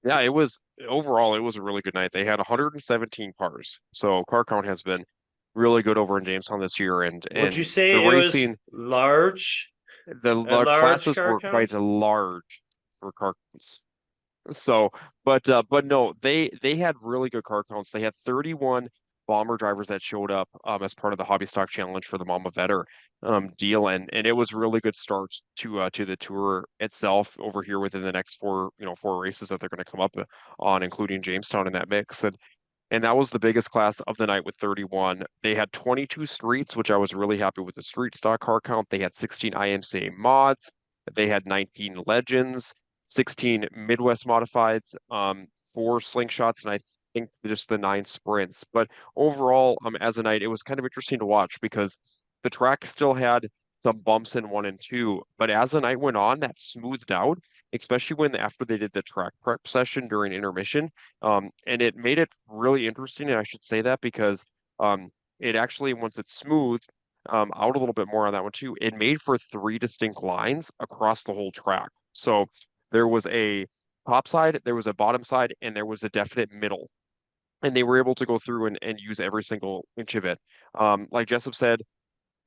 Yeah, it was overall, it was a really good night. They had 117 cars. So car count has been really good over in Jamestown this year. And Would you say the it racing, was large? the large classes car were count? quite large for car counts. So, but no, they had really good car counts. They had 31 bomber drivers that showed up as part of the Hobby Stock Challenge for the Mama Vetter deal, and it was really good start to the tour itself over here within the next 4 races that they're going to come up on, including Jamestown in that mix. And that was the biggest class of the night with 31. They had 22 streets, which I was really happy with the street stock car count. They had 16 IMCA mods. They had 19 legends, 16 Midwest modifieds, 4 slingshots, and I think just the 9 sprints. But overall, as a night, it was kind of interesting to watch because the track still had some bumps in 1 and 2, but as the night went on, that smoothed out, especially when after they did the track prep session during intermission. And it made it really interesting, and I should say that because it actually, once it smoothed out a little bit more on that one too, it made for 3 distinct lines across the whole track. So there was a top side, there was a bottom side, and there was a definite middle. And they were able to go through and use every single inch of it. Like Jessup said,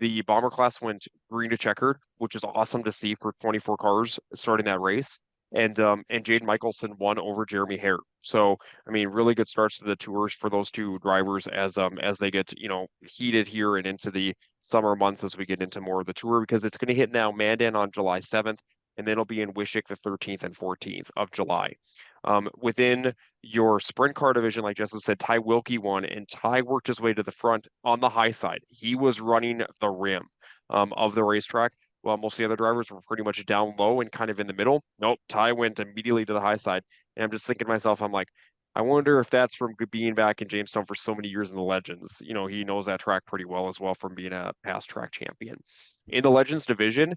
the bomber class went green to checkered, which is awesome to see for 24 cars starting that race. And Jade Michelson won over Jeremy Hare. So I mean, really good starts to the tours for those 2 drivers as they get heated here and into the summer months as we get into more of the tour, because it's going to hit now Mandan on July 7th, and then it'll be in Wishick the 13th and 14th of July. Within your sprint car division, like Justin said, Ty Wilkie won, and Ty worked his way to the front on the high side. He was running the rim of the racetrack, while most of the other drivers were pretty much down low and kind of in the middle. Nope, Ty went immediately to the high side. And I'm just thinking to myself, I'm like, I wonder if that's from being back in Jamestown for so many years in the Legends. You know, he knows that track pretty well as well from being a past track champion. In the Legends division,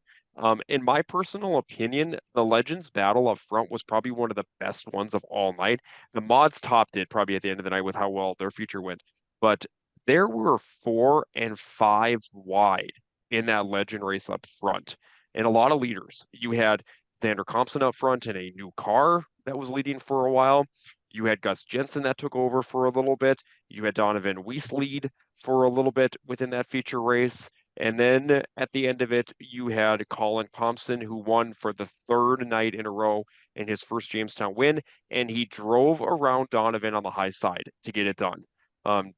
in my personal opinion, the Legends battle up front was probably one of the best ones of all night. The mods topped it probably at the end of the night with how well their feature went. But there were 4 and 5 wide in that Legend race up front, and a lot of leaders. You had Xander Compson up front in a new car that was leading for a while. You had Gus Jensen that took over for a little bit. You had Donovan Weiss lead for a little bit within that feature race. And then at the end of it, you had Colin Thompson, who won for the 3rd night in a row in his first Jamestown win. And he drove around Donovan on the high side to get it done.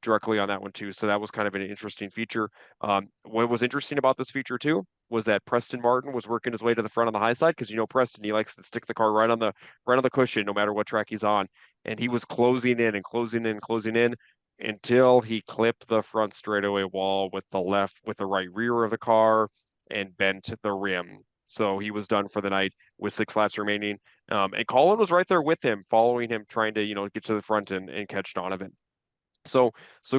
Directly on that one too. So that was kind of an interesting feature. What was interesting about this feature too was that Preston Martin was working his way to the front on the high side, because you know Preston, he likes to stick the car right on the cushion no matter what track he's on. And he was closing in and closing in, closing in until he clipped the front straightaway wall with the right rear of the car and bent the rim. So he was done for the night with 6 laps remaining. And Colin was right there with him, following him, trying to, get to the front and catch Donovan. So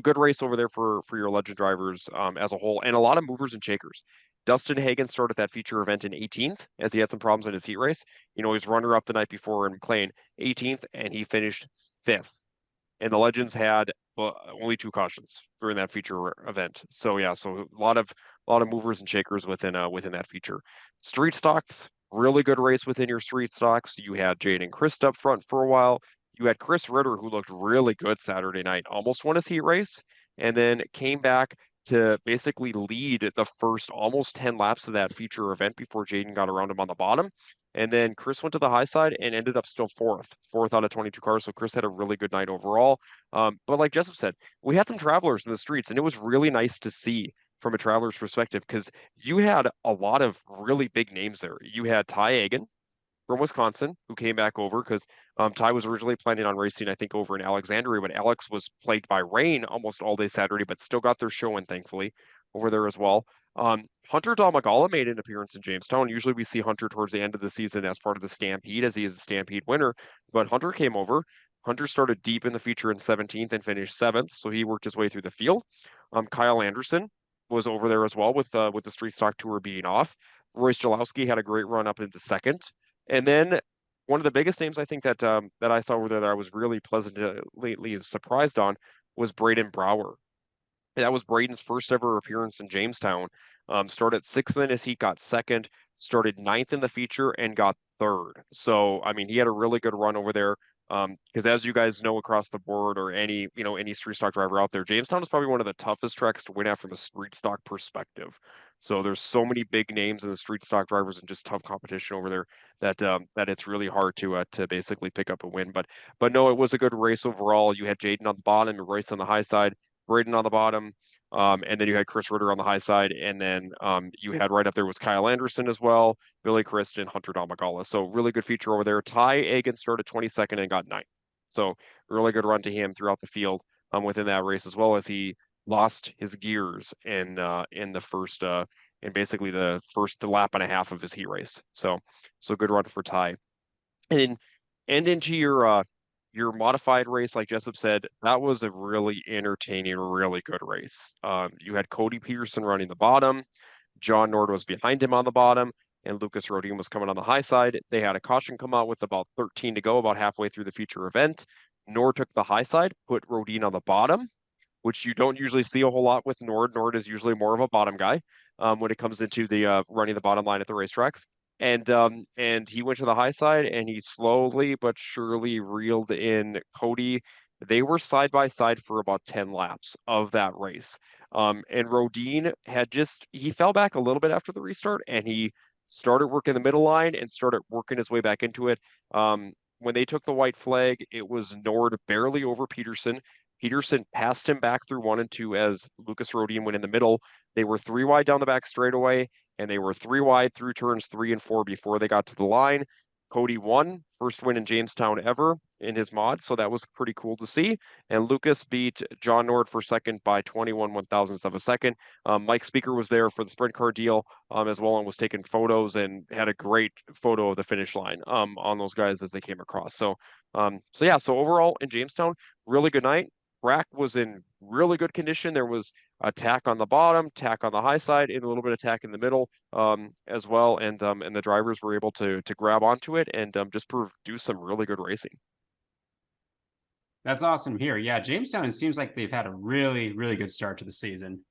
good race over there for your Legend drivers as a whole, and a lot of movers and shakers. Dustin Hagen started that feature event in 18th as he had some problems in his heat race. He was runner up the night before in McLean, 18th, and he finished 5th. And the Legends had only 2 cautions during that feature event. So yeah, so a lot of movers and shakers within that feature. Street stocks, really good race within your street stocks. You had Jaden Christ up front for a while. You had Chris Ritter, who looked really good Saturday night, almost won his heat race, and then came back to basically lead the first almost 10 laps of that feature event before Jaden got around him on the bottom. And then Chris went to the high side and ended up still fourth out of 22 cars. So Chris had a really good night overall. But like Jessup said, we had some travelers in the streets, and it was really nice to see from a traveler's perspective, because you had a lot of really big names there. You had Ty Agan from Wisconsin, who came back over because Ty was originally planning on racing, I think, over in Alexandria, but Alex was plagued by rain almost all day Saturday, but still got their show in, thankfully, over there as well. Hunter Domagala made an appearance in Jamestown. Usually we see Hunter towards the end of the season as part of the Stampede, as he is a Stampede winner, but Hunter came over. Hunter started deep in the feature in 17th and finished 7th, so he worked his way through the field. Kyle Anderson was over there as well with the Street Stock Tour being off. Royce Jalowski had a great run up into 2nd. And then one of the biggest names I think that I saw over there that I was really pleasantly surprised on was Braden Brower. That was Braden's first ever appearance in Jamestown. Started 6th in his heat, got 2nd, started 9th in the feature, and got 3rd. So, I mean, he had a really good run over there. Because as you guys know, across the board, or any street stock driver out there, Jamestown is probably one of the toughest tracks to win at from a street stock perspective. So there's so many big names in the street stock drivers and just tough competition over there that it's really hard to basically pick up a win. But no, it was a good race overall. You had Jaden on the bottom, Royce on the high side, Braden on the bottom, and then you had Chris Ritter on the high side, and then you had right up there was Kyle Anderson as well, Billy Christ, Hunter Domagala. So really good feature over there. Ty Agan started 22nd and got 9th. So really good run to him throughout the field within that race, as well as he lost his gears in the first in basically the lap and a half of his heat race. So good run for Ty. And into your modified race, like Jessup said, that was a really entertaining, really good race. You had Cody Peterson running the bottom, John Nord was behind him on the bottom, and Lucas Rodin was coming on the high side. They had a caution come out with about 13 to go, about halfway through the feature event. Nord took the high side, put Rodin on the bottom, which you don't usually see a whole lot with Nord. Nord is usually more of a bottom guy when it comes into the running the bottom line at the racetracks. And he went to the high side, and he slowly but surely reeled in Cody. They were side by side for about 10 laps of that race. And Rodin he fell back a little bit after the restart, and he started working the middle line and started working his way back into it. When they took the white flag, it was Nord barely over Peterson. Peterson passed him back through 1 and 2 as Lucas Rodin went in the middle. They were 3 wide down the back straightaway, and they were 3 wide through turns 3 and 4 before they got to the line. Cody won, first win in Jamestown ever in his mod, so that was pretty cool to see. And Lucas beat John Nord for second by 21 1,000ths of a second. Mike Speaker was there for the sprint car deal as well and was taking photos and had a great photo of the finish line on those guys as they came across. So so overall in Jamestown, really good night. Track was in really good condition. There was a tack on the bottom, tack on the high side, and a little bit of tack in the middle as well. And the drivers were able to grab onto it and just do some really good racing. That's awesome here. Yeah, Jamestown, it seems like they've had a really, really good start to the season.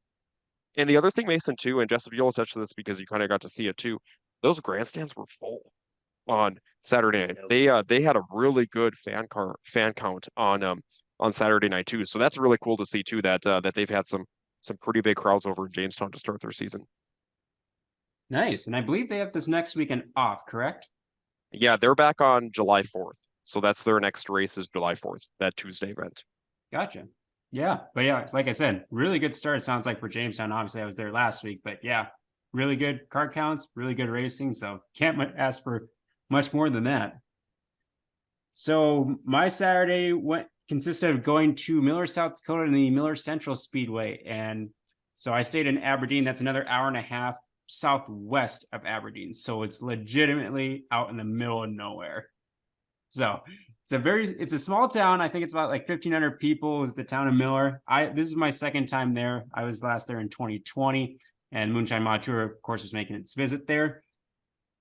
And the other thing, Mason, too, and Jessup, you'll touch this because you kind of got to see it too. Those grandstands were full on Saturday night. They had a really good fan count on Saturday night too. So that's really cool to see too that they've had some pretty big crowds over in Jamestown to start their season. Nice. And I believe they have this next weekend off, correct? Yeah, they're back on July 4th. So that's their next race is July 4th, that Tuesday event. Gotcha. Yeah. But yeah, like I said, really good start. It sounds like for Jamestown. Obviously, I was there last week, but yeah, really good car counts, really good racing. So can't ask for much more than that. So my Saturday consisted of going to Miller, South Dakota and the Miller Central Speedway. And so I stayed in Aberdeen. That's another hour and a half southwest of Aberdeen. So it's legitimately out in the middle of nowhere. So it's a small town. I think it's about like 1,500 people is the town of Miller. This is my second time there. I was last there in 2020 and Moonshine Mod Tour, of course, was making its visit there.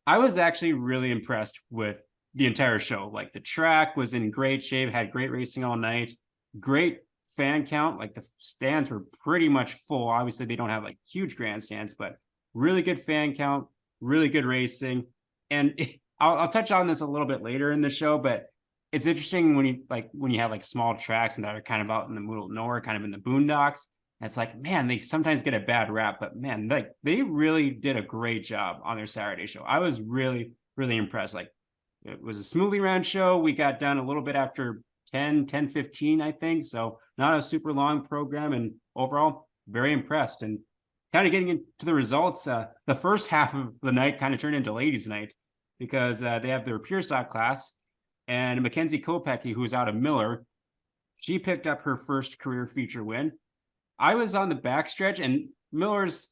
I was actually really impressed with the entire show. Like the track was in great shape, had great racing all night, great fan count. Like the stands were pretty much full. Obviously they don't have like huge grandstands, but really good fan count, really good racing. And I'll touch on this a little bit later in the show, but it's interesting when you have like small tracks and that are kind of out in the middle of nowhere, kind of in the boondocks. It's like, man, they sometimes get a bad rap, but man, like they really did a great job on their Saturday show. I was really, really impressed. Like it was a smoothly ran show. We got done a little bit after 10:15, I think. So not a super long program, and overall very impressed. And kind of getting into the results, the first half of the night kind of turned into ladies' night because they have their pure stock class, and Mackenzie Kopecky, who's out of Miller, she picked up her first career feature win. I was on the backstretch, and Miller's,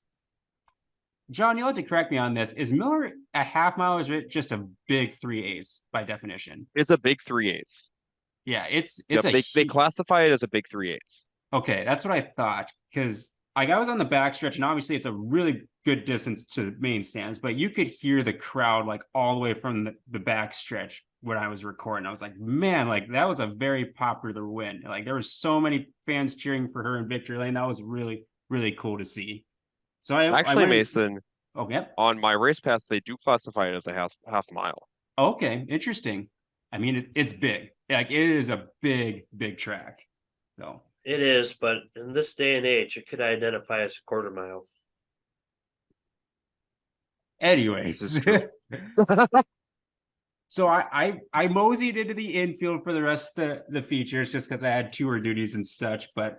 John, you'll have to correct me on this. Is Miller a half mile, or is it just a big 3/8 by definition? It's a big 3/8. Yeah, they classify it as a big 3/8. Okay, that's what I thought, because like I was on the backstretch, and obviously it's a really good distance to the main stands, but you could hear the crowd like all the way from the backstretch when I was recording. I was like, man, like that was a very popular win. Like there were so many fans cheering for her in victory lane. That was really, really cool to see. So Mason, yep. On my race pass, they do classify it as a half mile. Okay, interesting. I mean, it's big. Like it is a big, big track. So it is, but in this day and age, it could identify as a quarter mile. Anyways, so I moseyed into the infield for the rest of the features just because I had tour duties and such. But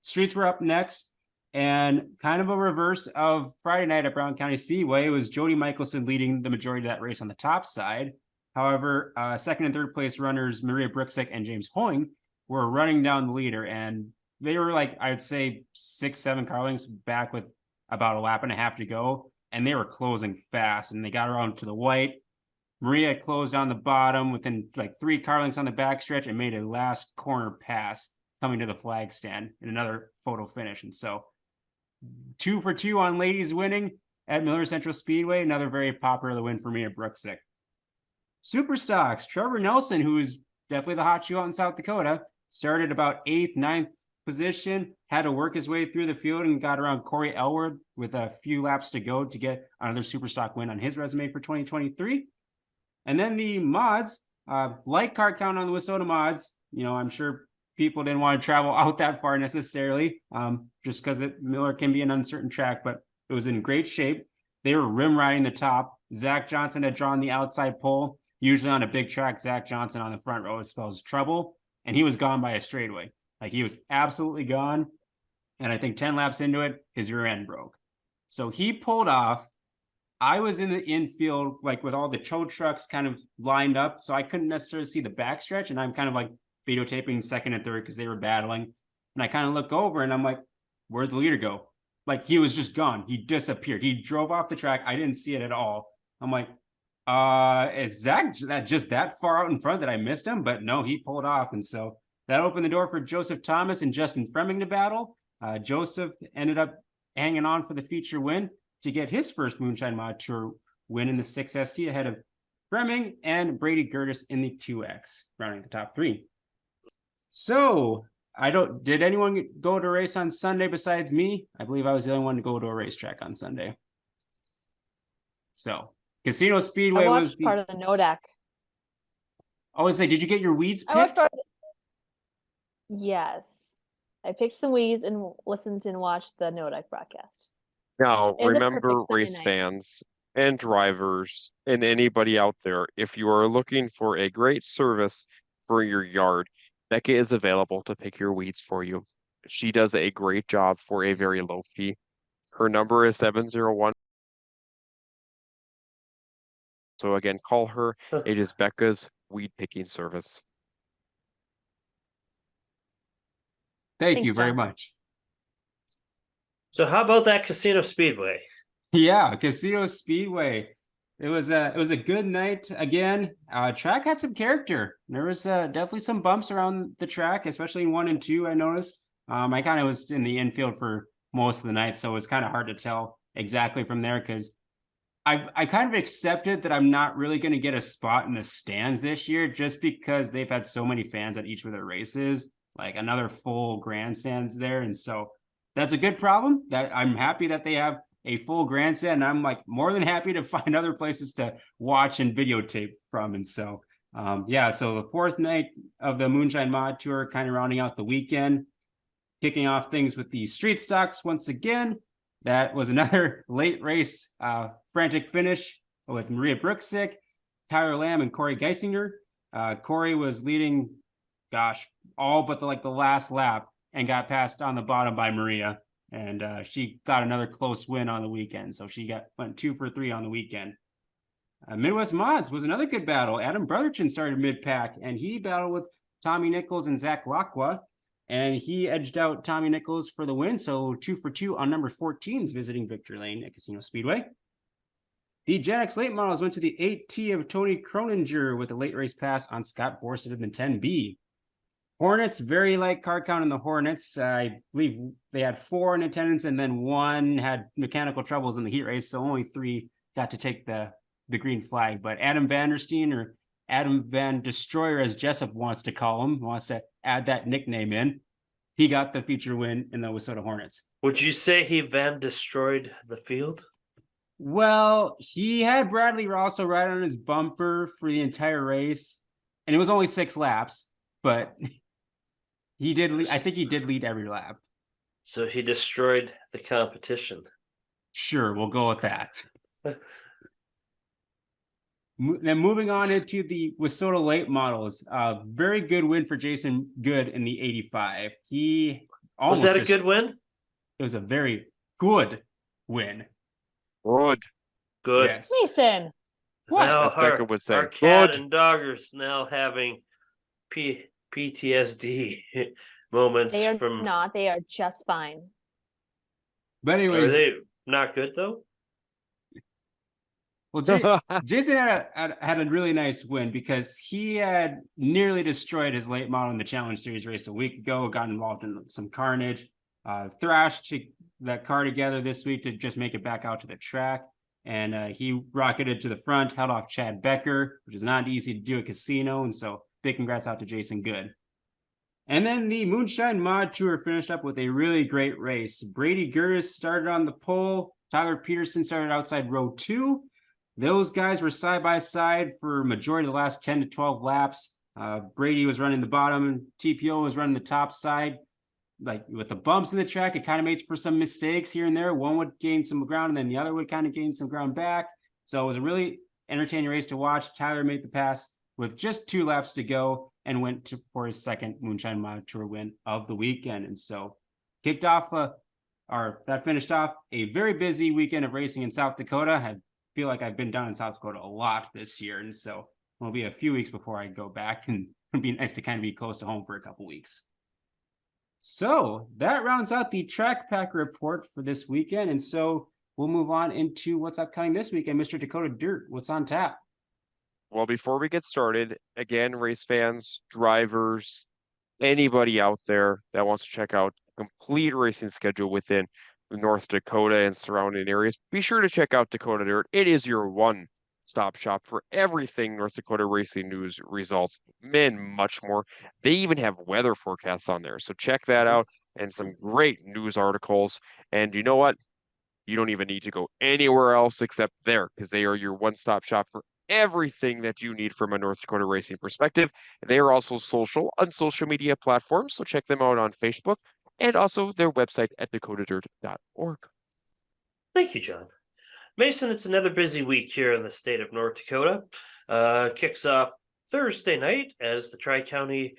streets were up next, and kind of a reverse of Friday night at Brown County Speedway. It was Jody Michelson leading the majority of that race on the top side. However, second and third place runners Maria Bruxick and James Hoying were running down the leader, and they were like, I would say 6-7 car lengths back with about a lap and a half to go, and they were closing fast, and they got around to the white. Maria closed on the bottom within like 3 car lengths on the backstretch and made a last corner pass coming to the flag stand in another photo finish. And so 2 for 2 on ladies winning at Miller Central Speedway, another very popular win for Maria Bruxick. Super Stocks, Trevor Nelson, who is definitely the hot shoe out in South Dakota, started about 8th, 9th position, had to work his way through the field and got around Corey Elward with a few laps to go to get another Super Stock win on his resume for 2023. And then the mods, light car count on the Washout mods. You know, I'm sure people didn't want to travel out that far necessarily, just because Miller can be an uncertain track, but it was in great shape. They were rim riding the top. Zach Johnson had drawn the outside pole. Usually on a big track, Zach Johnson on the front row spells trouble, and he was gone by a straightaway. Like he was absolutely gone. And I think 10 laps into it, his rear end broke. So he pulled off I was in the infield, like with all the tow trucks kind of lined up, so I couldn't necessarily see the backstretch, and I'm kind of like videotaping second and third because they were battling. And I kind of look over and I'm like, where'd the leader go? Like he was just gone. He disappeared. He drove off the track. I didn't see it at all. I'm like, is Zach that just that far out in front that I missed him? But no, he pulled off. And so that opened the door for Joseph Thomas and Justin Fremming to battle. Joseph ended up hanging on for the feature win to get his first Moonshine Mod Tour win in the 6ST ahead of Fremming and Brady Gertis in the 2X, rounding the top three. So did anyone go to a race on Sunday besides me? I believe I was the only one to go to a racetrack on Sunday. So Casino Speedway I was watched part of the NODAC. I was like, did you get your weeds I watched picked? part of Yes. I picked some weeds and listened and watched the NODAC broadcast. Now, It was a remember, perfect Sunday race night. fans and drivers and anybody out there, if you are looking for a great service for your yard, Becca is available to pick your weeds for you. She does a great job for a very low fee. Her number is 701. So again, call her. It is Becca's weed picking service. Thank Thanks, you very John. much. So how about that Casino Speedway? Yeah, Casino Speedway. It was a good night again. Track had some character. There was definitely some bumps around the track, especially in 1 and 2. I noticed. I kind of was in the infield for most of the night, so it was kind of hard to tell exactly from there because I kind of accepted that I'm not really going to get a spot in the stands this year just because they've had so many fans at each of their races, like another full grandstands there, and so that's a good problem. That I'm happy that they have a full grandstand, and I'm like more than happy to find other places to watch and videotape from. And so yeah, so the 4th night of the Moonshine Mod Tour, kind of rounding out the weekend, kicking off things with the street stocks once again. That was another late race frantic finish with Maria Brooksick, Tyler Lamb, and Corey Geisinger. Corey was leading, all but the last lap and got passed on the bottom by Maria. And she got another close win on the weekend. So she went 2 for 3 on the weekend. Midwest Mods was another good battle. Adam Brotherton started mid-pack, and he battled with Tommy Nichols and Zach Lacqua. And he edged out Tommy Nichols for the win. So 2 for 2 on number 14s visiting Victory Lane at Casino Speedway. The Gen X late models went to the 8T of Tony Croninger with a late race pass on Scott Borsted in the 10B. Hornets, very light car count in the Hornets. I believe they had 4 in attendance, and then 1 had mechanical troubles in the heat race, so only 3 got to take the green flag. But Adam Vanderstein, or Adam Van Destroyer, as Jessup wants to call him, wants to add that nickname in. He got the feature win in the Washout Hornets. Would you say he Van destroyed the field? Well, he had Bradley Rosso right on his bumper for the entire race, and it was only 6 laps, but he did lead. I think he did lead every lap. So he destroyed the competition. Sure, we'll go with that. Then moving on into the Washout late models, very good win for Jason Good in the 85. He almost Was that a good win? It was a very good win. Good. Good. Yes. Mason. What? Now As Becca would say, our cat good. and doggers now having PTSD moments They are from. not. They are just fine. But Are anyways, they not good though? well, Jason had a really nice win because he had nearly destroyed his late model in the Challenge Series race a week ago, got involved in some carnage, thrashed that car together this week to just make it back out to the track. And he rocketed to the front, held off Chad Becker, which is not easy to do at Casino. And so big congrats out to Jason Good. And then the Moonshine Mod Tour finished up with a really great race. Brady Gertis started on the pole. Tyler Peterson started outside row 2. Those guys were side by side for majority of the last 10 to 12 laps. Brady was running the bottom, and TPO was running the top side. Like with the bumps in the track, it kind of made for some mistakes here and there. One would gain some ground, and then the other would kind of gain some ground back. So it was a really entertaining race to watch. Tyler made the pass with just 2 laps to go and went for his second Moonshine Mod Tour win of the weekend. And so that finished off a very busy weekend of racing in South Dakota. Had feel like I've been down in South Dakota a lot this year, and so it'll be a few weeks before I go back, and it'd be nice to kind of be close to home for a couple weeks. So that rounds out the Track Pack report for this weekend, and so we'll move on into what's upcoming this weekend. Mr. Dakota Dirt, what's on tap? Well, before we get started, again, race fans, drivers, anybody out there that wants to check out the complete racing schedule within North Dakota and surrounding areas, be sure to check out Dakota Dirt. It is your one-stop shop for everything North Dakota racing news, results, and much more. They even have weather forecasts on there, so check that out, and some great news articles. And you know what? You don't even need to go anywhere else except there, because they are your one-stop shop for everything that you need from a North Dakota racing perspective. They are also on social media platforms, so check them out on Facebook and also their website at dakotadirt.org. Thank you, John. Mason, it's another busy week here in the state of North Dakota. Kicks off Thursday night as the Tri-County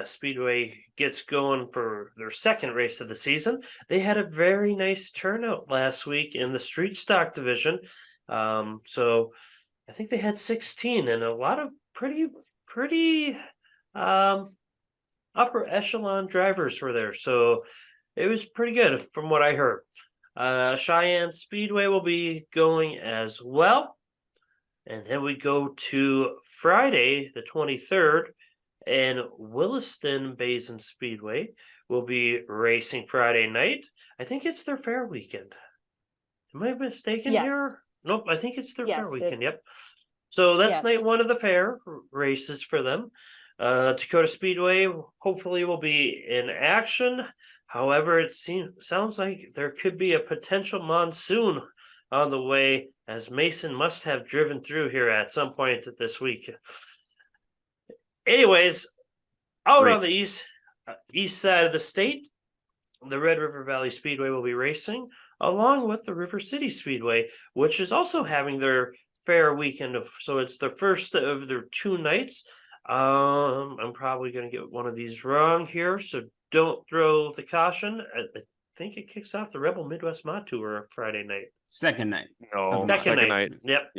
Speedway gets going for their second race of the season. They had a very nice turnout last week in the street stock division. So I think they had 16 and a lot of pretty upper echelon drivers were there. So it was pretty good from what I heard. Cheyenne Speedway will be going as well. And then we go to Friday, the 23rd, and Williston Basin Speedway will be racing Friday night. I think it's their fair weekend. Am I mistaken here? Nope, I think it's their fair weekend. Yep. So that's night one of the fair races for them. Dakota Speedway hopefully will be in action. However, it sounds like there could be a potential monsoon on the way, as Mason must have driven through here at some point this week. Anyways, on the east side of the state, the Red River Valley Speedway will be racing, along with the River City Speedway, which is also having their fair weekend. So it's the first of their 2 nights. I'm probably going to get one of these wrong here, so don't throw the caution. I think it kicks off the Rebel Midwest Mod Tour Friday night. Second night. No, second night. Yep.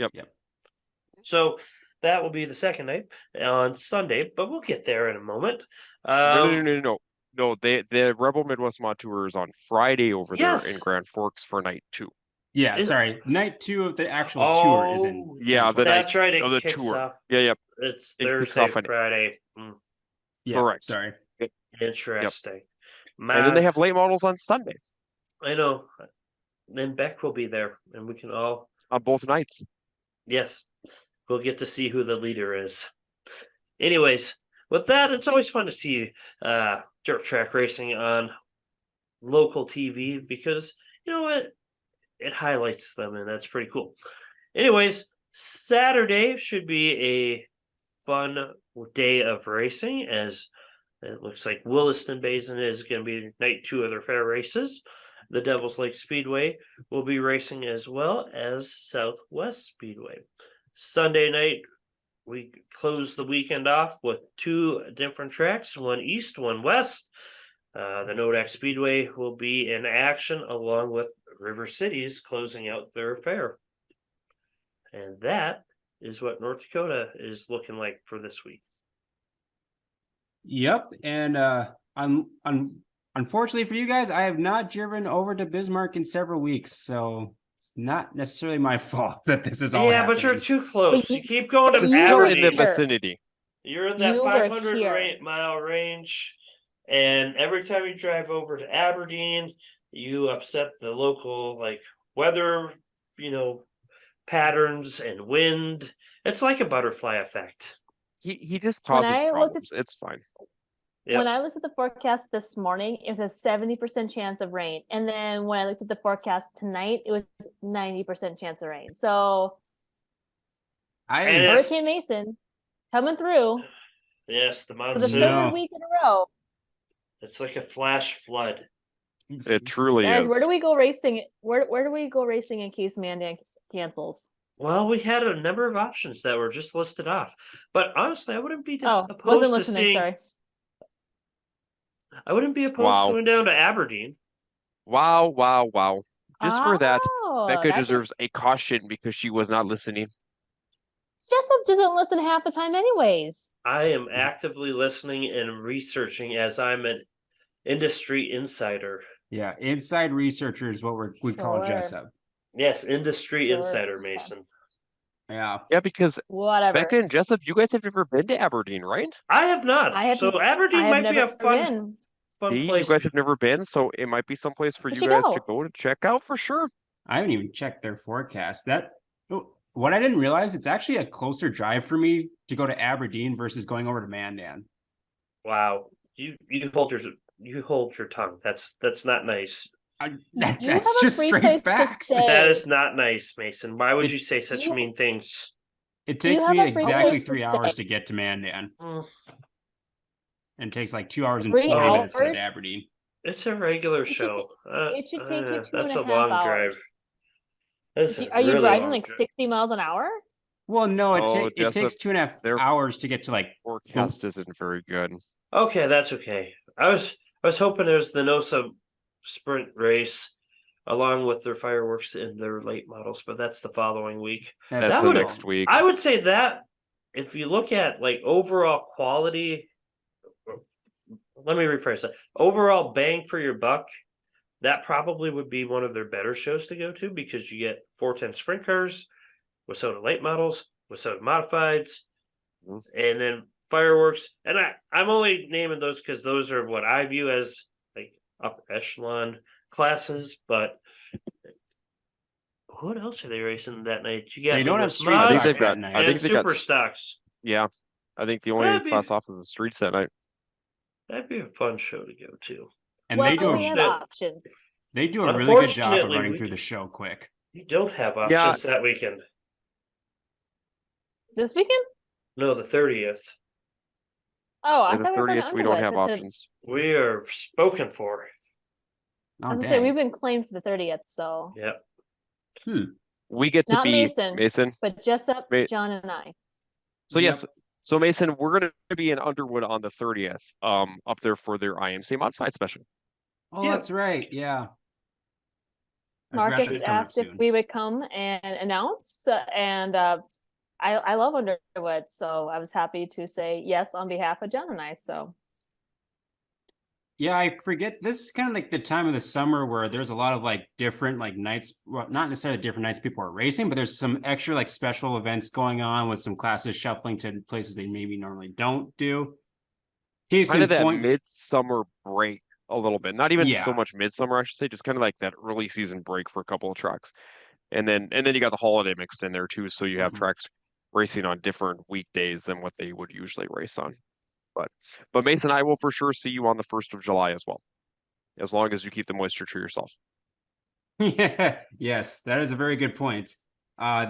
So that will be the second night on Sunday, but we'll get there in a moment. No. No, the Rebel Midwest Mod Tour is on Friday over there in Grand Forks for night 2. Yeah, sorry. Night 2 of the actual tour is in. Yeah, that's right. It the kicks tour. off. Yeah. It's It kicks Thursday, off on- Friday. Yeah, Correct. Sorry. Interesting. And then they have late models on Sunday I know. Then Beck will be there, and we can all. on both nights. Yes, we'll get to see who the leader is. Anyways, with that, it's always fun to see dirt track racing on local TV because you know what, it highlights them, and that's pretty cool. Anyways, Saturday should be a fun day of racing, as it looks like Williston Basin is going to be night 2 of their fair races. The Devil's Lake Speedway will be racing as well as Southwest Speedway. Sunday night, we close the weekend off with 2 different tracks, one east, one west. The Nodak Speedway will be in action along with River Cities closing out their fair. And that is what North Dakota is looking like for this week. Yep, and unfortunately for you guys, I have not driven over to Bismarck in several weeks, so it's not necessarily my fault that this is all but you're happening. too close. But You keep going to It's still in the Aberdeen. vicinity. You're in that You were 500 mile range, and every time you drive over to Aberdeen, you upset the local weather, patterns and wind. It's like a butterfly effect. He just When causes I looked problems. It's fine. Yep. When I looked at the forecast this morning, it was a 70% chance of rain. And then when I looked at the forecast tonight, it was 90% chance of rain. So And Hurricane Mason coming through yes, the for the monsoon. third week in a row. It's like a flash flood. It truly Guys, is. where do we go racing? Where do we go racing in case Mandan cancels? Well, we had a number of options that were just listed off, but honestly, I wouldn't be Wasn't opposed to listening. seeing. Sorry. I wouldn't be opposed to Wow. going down to Aberdeen. Wow. Just for that, Oh, Becca that could- deserves a caution because she was not listening. Jessup doesn't listen half the time, anyways. I am actively listening and researching as I'm an industry insider. Yeah, inside researcher is what we call Sure. Jessup. Yes, industry Sure. insider, Okay. Mason. Yeah. Yeah, because Whatever. Becca and Jessup, you guys have never been to Aberdeen, right? I have not. I have- So Aberdeen I have might be never a fun been. fun See, you place. guys have never been, so it might be someplace for We you should guys to go. go to check out for sure. I haven't even checked their forecast. What I didn't realize, it's actually a closer drive for me to go to Aberdeen versus going over to Mandan. Wow. You hold your tongue. That's not nice. You That's have a just free straight place to facts. stay. That is not nice, Mason. Why would It- you say such you- mean things? It You takes have me a free exactly place to 3 hours stay. to get to Mandan. Mm, And it takes like 2 hours and 3 40 minutes to hours? Aberdeen. It's a regular should show. it should take you That's 2.5 a long drive. hours. That's a Are you really driving long like drive. 60 miles an hour? Well, no, it Oh, takes Jessup, 2.5 they're- hours to get to like Forecast isn't very good. Okay, that's okay. I was hoping there's the NOSA sprint race along with their fireworks and their late models, but that's the following week. That's That the would- next week. I would say that if you look at like overall quality, let me rephrase that. Overall bang for your buck, that probably would be one of their better shows to go to because you get 410 sprint cars, Washout late models, Washout modifieds, Mhm. and then fireworks. And I'm only naming those because those are what I view as like upper echelon classes. But what else are they racing that night? You got They don't have Midwest street I think Mods they've stocks got- that night. I and think they got super s- stocks. Yeah, I think the only That'd be- class off of the streets that night. That'd be a fun show to go to. And well, they do we have Unfortunate- options. they do a really good job of Unfortunately, running we through the can- show quick. You don't have Yeah. options that weekend. This weekend? No, the 30th. Oh, I And the thought we were going 30th, to we don't Underwood. have options. We are spoken for. Oh, I was going to say, dang. we've been claimed for the 30th, so. Yeah. We get to Not be Mason. But Jessup, Ma- John, and I. So Yep. yes, so Mason, we're going to be in Underwood on the 30th, up there for their IMC modified special. Oh, Yeah. that's right. Yeah. I forgot Marcus that's coming up asked if soon. we would come and announce, and I love Underwood, so I was happy to say yes on behalf of John and I. So Yeah, I forget. This is kind of like the time of the summer where there's a lot of like different like nights, well, not necessarily different nights people are racing, but there's some extra like special events going on with some classes shuffling to places they maybe normally don't do. Case Kind in of that point, midsummer break a little bit. Not even Yeah. so much midsummer, I should say, just kind of like that early season break for a couple of trucks. And then you got the holiday mixed in there too, so you have Mhm. tracks racing on different weekdays than what they would usually race on. But Mason, I will for sure see you on the 1st of July as well, as long as you keep the moisture to yourself. Yeah, yes, that is a very good point.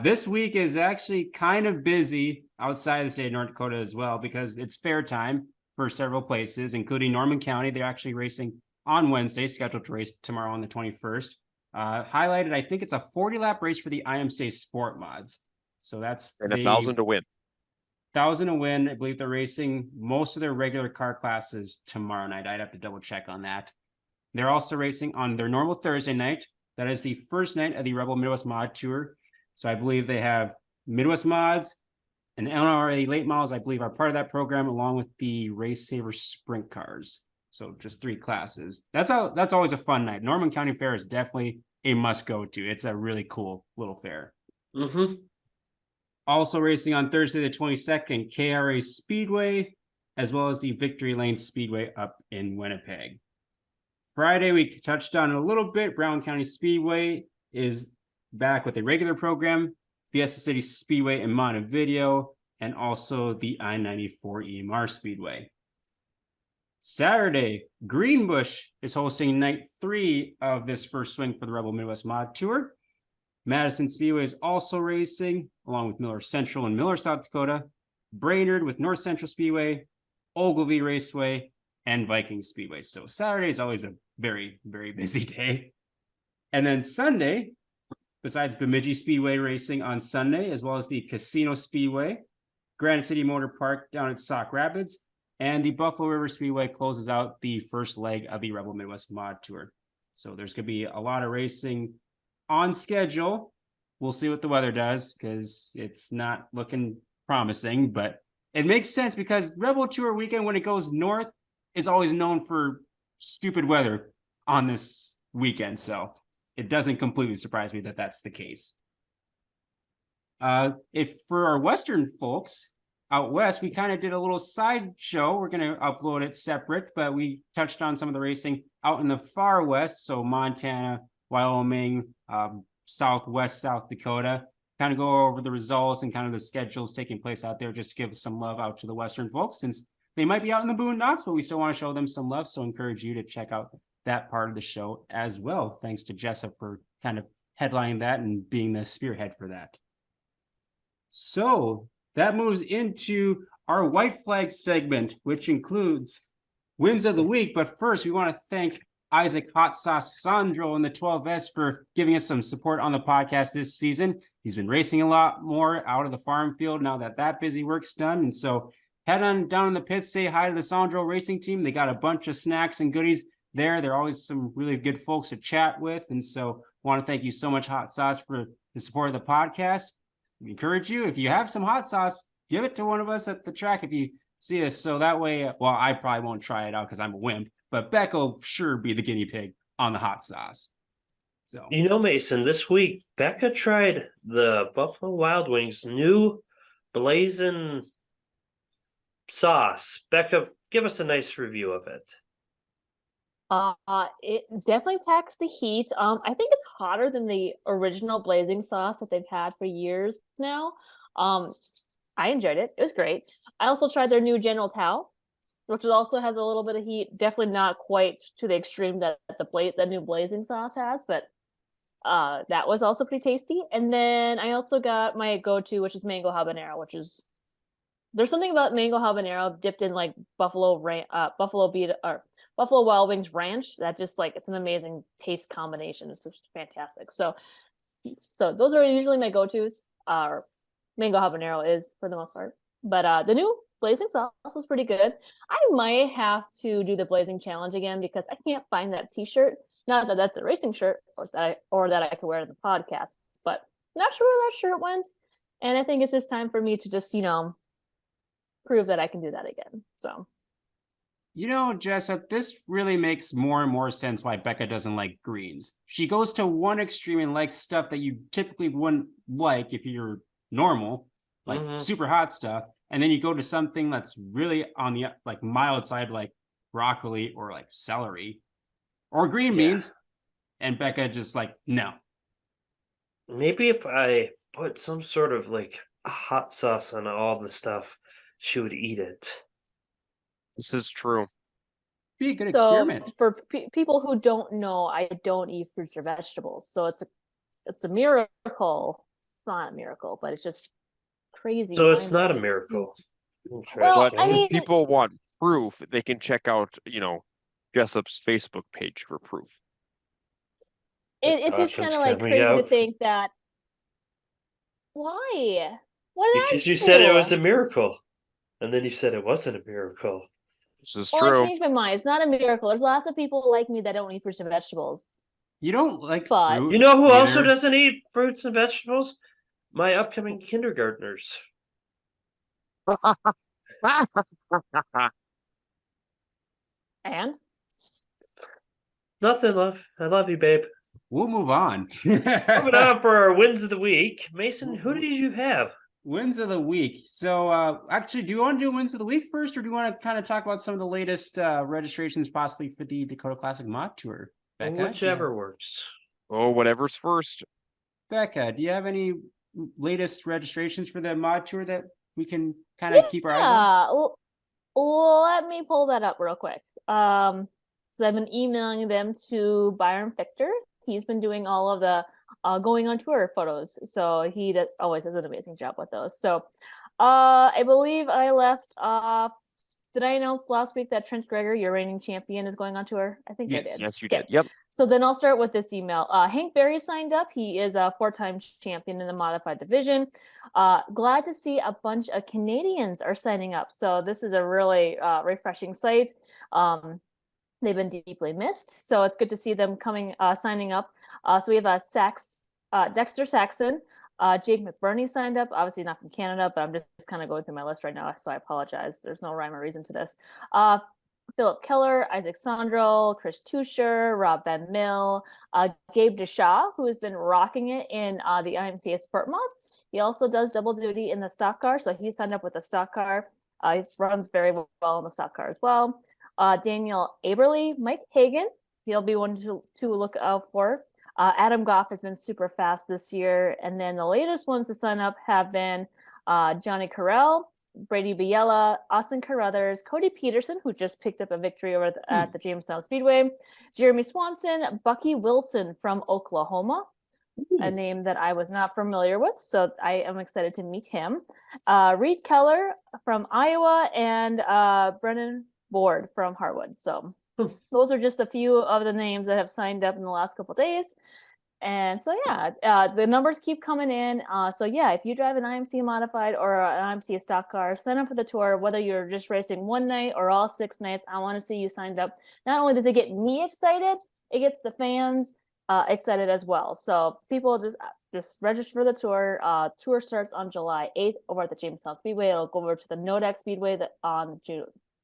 This week is actually kind of busy outside the state of North Dakota as well because it's fair time for several places, including Norman County. They're actually racing on Wednesday, scheduled to race tomorrow on the 21st. Highlighted, I think it's a 40-lap race for the IMCA Sport Mods. So that's And the 1,000 to win. 1,000 to win. I believe they're racing most of their regular car classes tomorrow night. I'd have to double check on that. They're also racing on their normal Thursday night. That is the first night of the Rebel Midwest Mod Tour. So I believe they have Midwest Mods and NRA late models, I believe, are part of that program, along with the Race Saver sprint cars. So just 3 classes. That's always a fun night. Norman County Fair is definitely a must go to. It's a really cool little fair. Mm-hmm. Also racing on Thursday the 22nd, KRA Speedway, as well as the Victory Lane Speedway up in Winnipeg. Friday, we touched on it a little bit. Brown County Speedway is back with a regular program. Fiesta City Speedway in Montevideo, and also the I-94 EMR Speedway. Saturday, Greenbush is hosting night 3 of this first swing for the Rebel Midwest Mod Tour. Madison Speedway is also racing, along with Miller Central and Miller, South Dakota. Brainerd with North Central Speedway, Ogilvie Raceway, and Viking Speedway. So Saturday is always a very, very busy day. And then Sunday, besides Bemidji Speedway racing on Sunday, as well as the Casino Speedway, Granite City Motor Park down at Sauk Rapids, and the Buffalo River Speedway closes out the first leg of the Rebel Midwest Mod Tour. So there's going to be a lot of racing on schedule. We'll see what the weather does because it's not looking promising, but it makes sense because Rebel Tour weekend, when it goes north, is always known for stupid weather on this weekend. So it doesn't completely surprise me that that's the case. If for our Western folks out west, we kind of did a little side show. We're going to upload it separate, but we touched on some of the racing out in the far west. So Montana, Wyoming, Southwest, South Dakota, kind of go over the results and kind of the schedules taking place out there just to give some love out to the Western folks since they might be out in the boondocks, but we still want to show them some love. So encourage you to check out that part of the show as well. Thanks to Jessup for kind of headlining that and being the spearhead for that. So that moves into our white flag segment, which includes wins of the week. But first, we want to thank Isaac Hot Sauce Sandro in the 12S for giving us some support on the podcast this season. He's been racing a lot more out of the farm field now that busy work's done. And so head on down in the pits, say hi to the Sandro racing team. They got a bunch of snacks and goodies there. They're always some really good folks to chat with. And so want to thank you so much, Hot Sauce, for the support of the podcast. We encourage you, if you have some hot sauce, give it to one of us at the track if you see us. So that way, well, I probably won't try it out because I'm a wimp, but Beck will sure be the guinea pig on the hot sauce. So Mason, this week Becca tried the Buffalo Wild Wings new blazing sauce. Becca, give us a nice review of it. It definitely packs the heat. I think it's hotter than the original blazing sauce that they've had for years now. I enjoyed it. It was great. I also tried their new General Tao, which also has a little bit of heat. Definitely not quite to the extreme that the new blazing sauce has, but that was also pretty tasty. And then I also got my go-to, which is mango habanero, which is there's something about mango habanero dipped in like Buffalo Wild Wings ranch that just like it's an amazing taste combination. It's just fantastic. So those are usually my go-tos. Mango habanero is for the most part, but the new blazing sauce was pretty good. I might have to do the blazing challenge again because I can't find that t-shirt. Not that that's a racing shirt or that I could wear to the podcast, but not sure where that shirt went. And I think it's just time for me to just prove that I can do that again. So. Jessup, this really makes more and more sense why Becca doesn't like greens. She goes to one extreme and likes stuff that you typically wouldn't like if you're normal, like super hot stuff. And then you go to something that's really on the like mild side, like broccoli or like celery or green beans. And Becca just like, no. Maybe if I put some sort of like hot sauce on all the stuff, she would eat it. This is true. Be a good experiment. For people who don't know, I don't eat fruits or vegetables, so it's a miracle. It's not a miracle, but it's just crazy. So it's not a miracle. Well, but if people want proof, they can check out, Jessup's Facebook page for proof. It's just kind of like crazy to think that. Why? What did because you said it was a miracle, and then you said it wasn't a miracle. This is Well, true. I changed my mind. It's not a miracle. There's lots of people like me that don't eat fruits and vegetables. You don't like But- fruit? You know who either? also doesn't eat fruits and vegetables? My upcoming kindergartners. And Nothing, love. I love you, babe. We'll move on. Moving on for our wins of the week. Mason, who did you have? Wins of the week. So actually, do you want to do wins of the week first, or do you want to kind of talk about some of the latest registrations possibly for the Dakota Classic Mod Tour? Becca? Whichever works. Oh, whatever's first. Becca, do you have any latest registrations for the Mod Tour that we can kind of keep our eyes on? Well, let me pull that up real quick. So I've been emailing them to Byron Victor. He's been doing all of the going on tour photos. So he always does an amazing job with those. So I believe I left off. Did I announce last week that Trent Greger, your reigning champion, is going on tour? I think I did. Yes, you Okay. did. Yep. So then I'll start with this email. Hank Berry signed up. He is a 4-time champion in the modified division. Glad to see a bunch of Canadians are signing up. So this is a really refreshing site. They've been deeply missed, so it's good to see them signing up. So we have Dexter Saxon, Jake McBurney signed up, obviously not from Canada, but I'm just kind of going through my list right now, so I apologize. There's no rhyme or reason to this. Philip Keller, Isaac Sondrel, Chris Tusher, Rob Van Mill, Gabe Deshaw, who has been rocking it in the IMCA Sport Mods. He also does double duty in the stock car, so he signed up with the stock car. He runs very well in the stock car as well. Daniel Aberly, Mike Hagan, he'll be one to look out for. Adam Goff has been super fast this year. And then the latest ones to sign up have been Johnny Carell, Brady Biella, Austin Carruthers, Cody Peterson, who just picked up a victory over at the Jamestown Speedway, Jeremy Swanson, Bucky Wilson from Oklahoma, a name that I was not familiar with, so I am excited to meet him. Reed Keller from Iowa, and Brennan Board from Harwood. So those are just a few of the names that have signed up in the last couple of days. And so, yeah, the numbers keep coming in. So, yeah, if you drive an IMC modified or an IMC stock car, sign up for the tour, whether you're just racing one night or all 6 nights. I want to see you signed up. Not only does it get me excited, it gets the fans excited as well. So people just register for the tour. Tour starts on July 8th over at the Jamestown Speedway. It'll go over to the Nodak Speedway on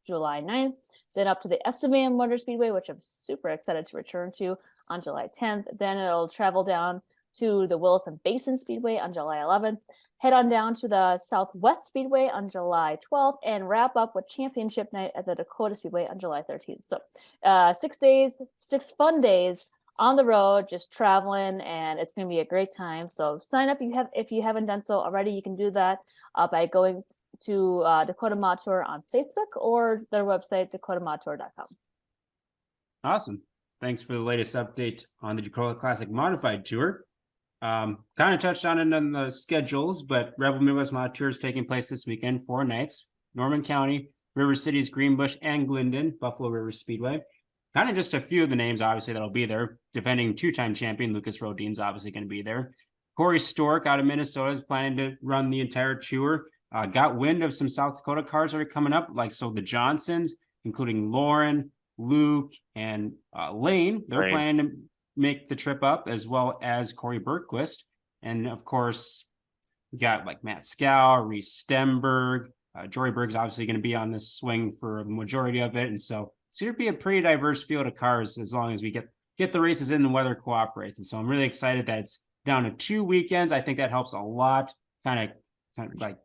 July 9th, then up to the Estevan Motor Speedway, which I'm super excited to return to on July 10th. Then it'll travel down to the Wilson Basin Speedway on July 11th, head on down to the Southwest Speedway on July 12th, and wrap up with Championship Night at the Dakota Speedway on July 13th. So 6 days, 6 fun days on the road, just traveling, and it's going to be a great time. So sign up if you haven't done so already. You can do that by going to Dakota Mod Tour on Facebook or their website, dakotamodtour.com. Awesome. Thanks for the latest update on the Dakota Classic Modified Tour. Kind of touched on it on the schedules, but Rebel Midwest Mod Tour is taking place this weekend, 4 nights. Norman County, River Cities, Greenbush, and Glendon, Buffalo River Speedway. Kind of just a few of the names, obviously, that'll be there. Defending 2-time champion Lucas Rodine's obviously going to be there. Corey Stork out of Minnesota is planning to run the entire tour. Got wind of some South Dakota cars that are coming up, the Johnsons, including Lauren, Luke, and Lane. They're planning to make the trip up, as well as Corey Bergquist. And, of course, we got Matt Scow, Reese Stenberg. Jory Berg's obviously going to be on this swing for the majority of it. And so it's going to be a pretty diverse field of cars as long as we get the races in and the weather cooperates. And so I'm really excited that it's down to 2 weekends. I think that helps a lot, kind of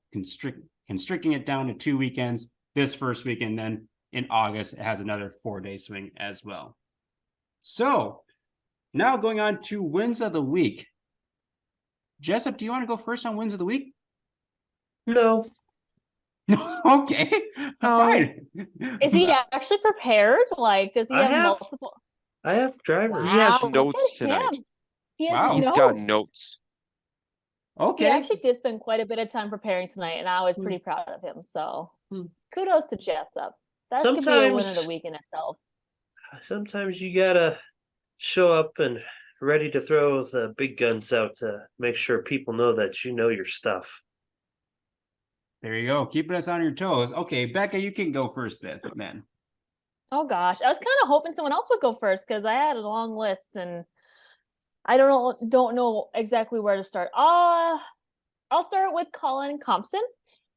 constricting it down to 2 weekends this first weekend. Then in August, it has another 4-day swing as well. So now going on to wins of the week. Jessup, do you want to go first on wins of the week? No. Okay. Fine. Is he actually prepared? Does he have multiple? I have drivers. He has Wow, notes tonight. He has Wow. He's notes. got notes. Okay. He actually did spend quite a bit of time preparing tonight, and I was pretty proud of him. So kudos to Jessup. That could be a win of the week in itself. Sometimes you gotta show up and ready to throw the big guns out to make sure people know that you know your stuff. There you go. Keeping us on your toes. Okay, Becca, you can go first then. Oh gosh, I was kind of hoping someone else would go first because I had a long list and I don't know exactly where to start. I'll start with Colin Compson.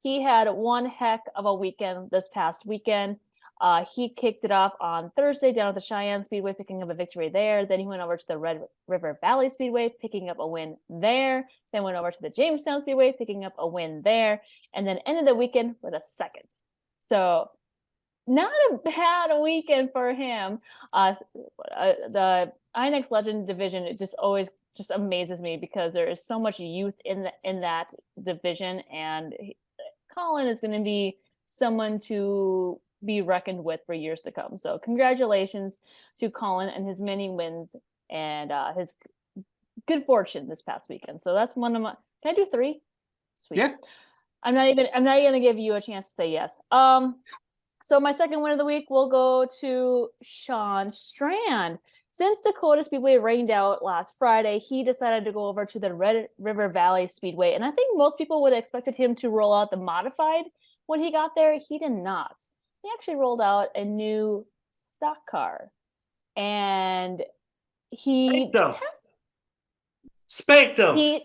He had one heck of a weekend this past weekend. He kicked it off on Thursday down at the Cheyenne Speedway, picking up a victory there. Then he went over to the Red River Valley Speedway, picking up a win there. Then went over to the Jamestown Speedway, picking up a win there. And then ended the weekend with a second. So not a bad weekend for him. The INX Legend division, it just always just amazes me because there is so much youth in that division. And Colin is going to be someone to be reckoned with for years to come. So congratulations to Colin and his many wins and his good fortune this past weekend. So that's one of my. Can I do 3? Sweet. Yeah. I'm not even gonna give you a chance to say yes. So my second win of the week will go to Sean Strand. Since Dakota Speedway rained out last Friday, he decided to go over to the Red River Valley Speedway. And I think most people would have expected him to roll out the modified when he got there. He did not. He actually rolled out a new stock car, and he Spanked him.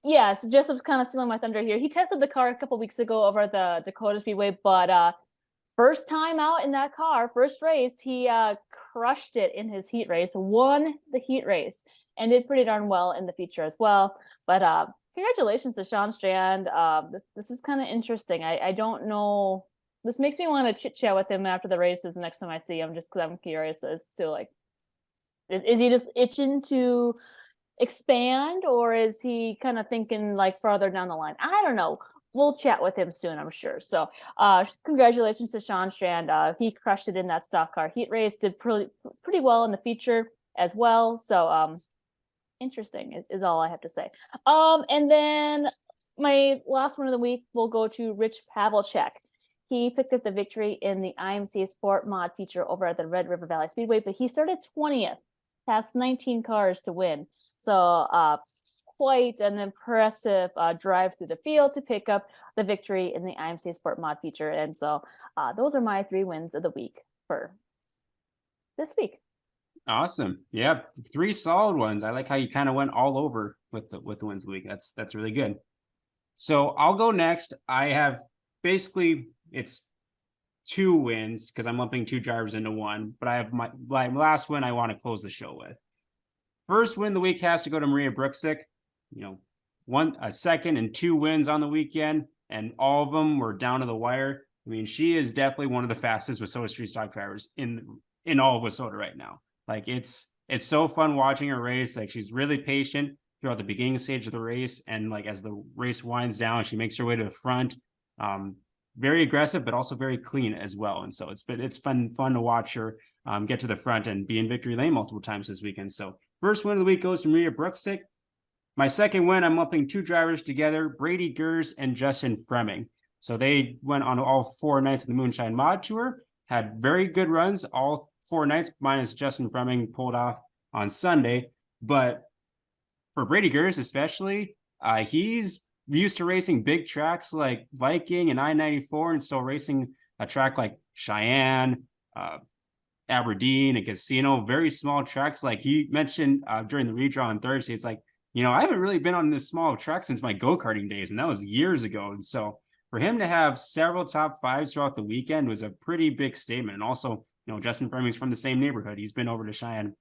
Yes, Joseph's kind of stealing my thunder here. He tested the car a couple weeks ago over at the Dakota Speedway, but first time out in that car, first race, he crushed it in his heat race, won the heat race, and did pretty darn well in the feature as well. But congratulations to Sean Strand. This is kind of interesting. I don't know. This makes me want to chit chat with him after the races next time I see him, just because I'm curious as to like, is he just itching to expand, or is he kind of thinking like farther down the line? I don't know. We'll chat with him soon, I'm sure. So congratulations to Sean Strand. He crushed it in that stock car heat race, did pretty well in the feature as well. So interesting is all I have to say. And then my last one of the week will go to Rich Pavlicek. He picked up the victory in the IMCA Sport Mod feature over at the Red River Valley Speedway, but he started 20th, past 19 cars to win. So quite an impressive drive through the field to pick up the victory in the IMCA Sport Mod feature. And so those are my 3 wins of the week for this week. Awesome. Yeah, 3 solid ones. I like how you kind of went all over with the wins of the week. That's really good. So I'll go next. I have basically it's 2 wins because I'm lumping 2 drivers into one, but I have my last win I want to close the show with. First win of the week has to go to Maria Bruxick. A second and 2 wins on the weekend, and all of them were down to the wire. I mean, she is definitely one of the fastest Washout Street Stock drivers in all of Washout right now. Like it's so fun watching her race. Like she's really patient throughout the beginning stage of the race, and like as the race winds down, she makes her way to the front. Very aggressive, but also very clean as well. And so it's fun to watch her get to the front and be in victory lane multiple times this weekend. So first win of the week goes to Maria Bruxick. My second win, I'm lumping 2 drivers together, Brady Gers and Justin Fremming. So they went on all 4 nights of the Moonshine Mod Tour, had very good runs all 4 nights, minus Justin Fremming pulled off on Sunday. But for Brady Gers especially, he's used to racing big tracks like Viking and I-94, and so racing a track like Cheyenne, Aberdeen, and Casino, very small tracks. Like he mentioned during the redraw on Thursday, it's like, I haven't really been on this small track since my go-karting days, and that was years ago. And so for him to have several top 5s throughout the weekend was a pretty big statement. And also, Justin Fremming's from the same neighborhood. He's been over to Cheyenne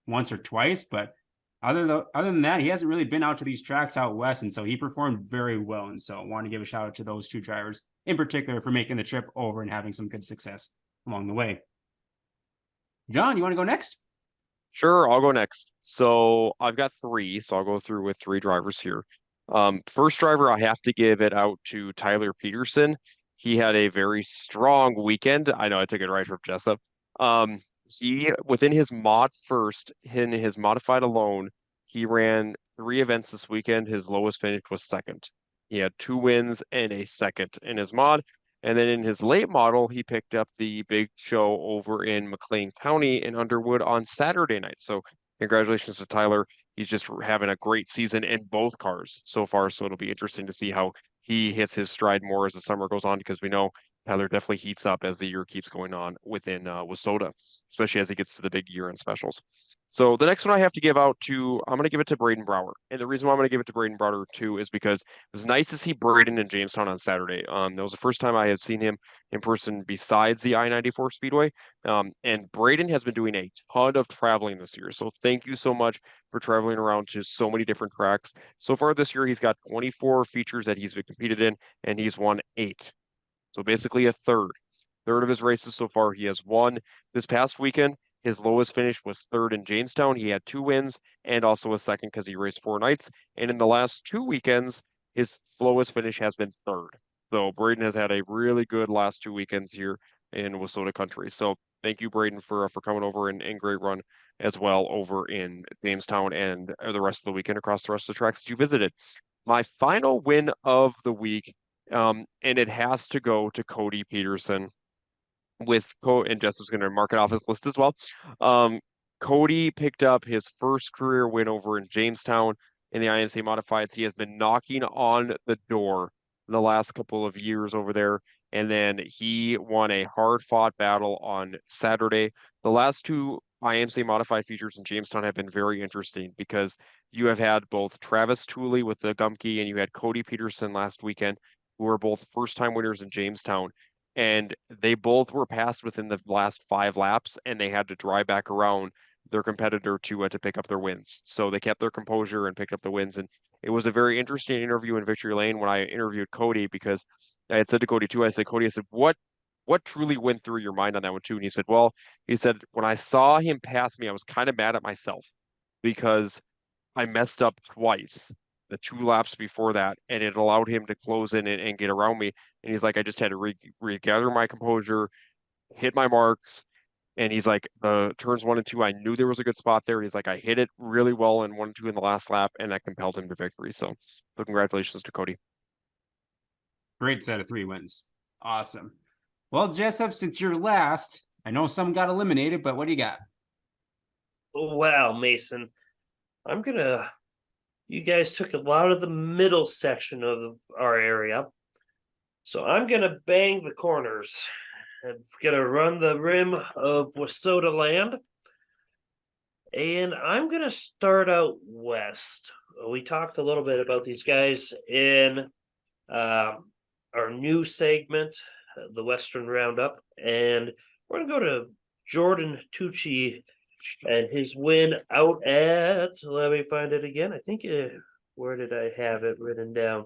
once or twice, but other than that, he hasn't really been out to these tracks out west, and so he performed very well. And so I want to give a shout out to those 2 drivers in particular for making the trip over and having some good success along the way. John, you want to go next? Sure, I'll go next. So I've got 3, so I'll go through with 3 drivers here. First driver, I have to give it out to Tyler Peterson. He had a very strong weekend. I know I took it right from Jessup. He, within his mod first, in his modified alone, he ran 3 events this weekend. His lowest finish was 2nd. He had 2 wins and a 2nd in his mod. And then in his late model, he picked up the big show over in McLean County in Underwood on Saturday night. So congratulations to Tyler. He's just having a great season in both cars so far. So it'll be interesting to see how he hits his stride more as the summer goes on, because we know Tyler definitely heats up as the year keeps going on within Washout, especially as he gets to the big year-end specials. So the next one I have to give out to, I'm going to give it to Braden Brower. And the reason why I'm going to give it to Braden Brower too is because it was nice to see Braden in Jamestown on Saturday. That was the first time I had seen him in person besides the I-94 Speedway. And Braden has been doing a ton of traveling this year. So thank you so much for traveling around to so many different tracks. So far this year, he's got 24 features that he's been competed in, and he's won 8. So basically a third of his races so far he has won. This past weekend, his lowest finish was 3rd in Jamestown. He had 2 wins and also a 2nd because he raced 4 nights. And in the last 2 weekends, his lowest finish has been 3rd. So Braden has had a really good last 2 weekends here in Washout country. So thank you, Braden, for coming over and great run as well over in Jamestown and the rest of the weekend across the rest of the tracks that you visited. My final win of the week, and it has to go to Cody Peterson and Justin's going to mark it off his list as well. Cody picked up his first career win over in Jamestown in the IMCA Modifieds. He has been knocking on the door the last couple of years over there. And then he won a hard-fought battle on Saturday. The last two IMCA modified features in Jamestown have been very interesting because you have had both Travis Tooley with the Gumke and you had Cody Peterson last weekend, who were both first-time winners in Jamestown. And they both were passed within the last 5 laps, and they had to drive back around their competitor to pick up their wins. So they kept their composure and picked up the wins. And it was a very interesting interview in Victory Lane when I interviewed Cody, because I had said to Cody too, I said, Cody, I said, what truly went through your mind on that one too? And he said, well, he said, when I saw him pass me, I was kind of mad at myself because I messed up twice the 2 laps before that, and it allowed him to close in and get around me. And he's like, I just had to regather my composure, hit my marks. And he's like, the turns 1 and 2, I knew there was a good spot there. He's like, I hit it really well in 1 and 2 in the last lap, and that compelled him to victory. So congratulations to Cody. Great set of 3 wins. Awesome. Well, Jessup, since you're last, I know some got eliminated, but what do you got? Wow, Mason. You guys took a lot of the middle section of our area. So I'm going to bang the corners. I'm going to run the rim of Washout land. And I'm going to start out west. We talked a little bit about these guys in our new segment, the Western Roundup. And we're going to go to Jordan Tucci and his win out at, let me find it again. I think, where did I have it written down?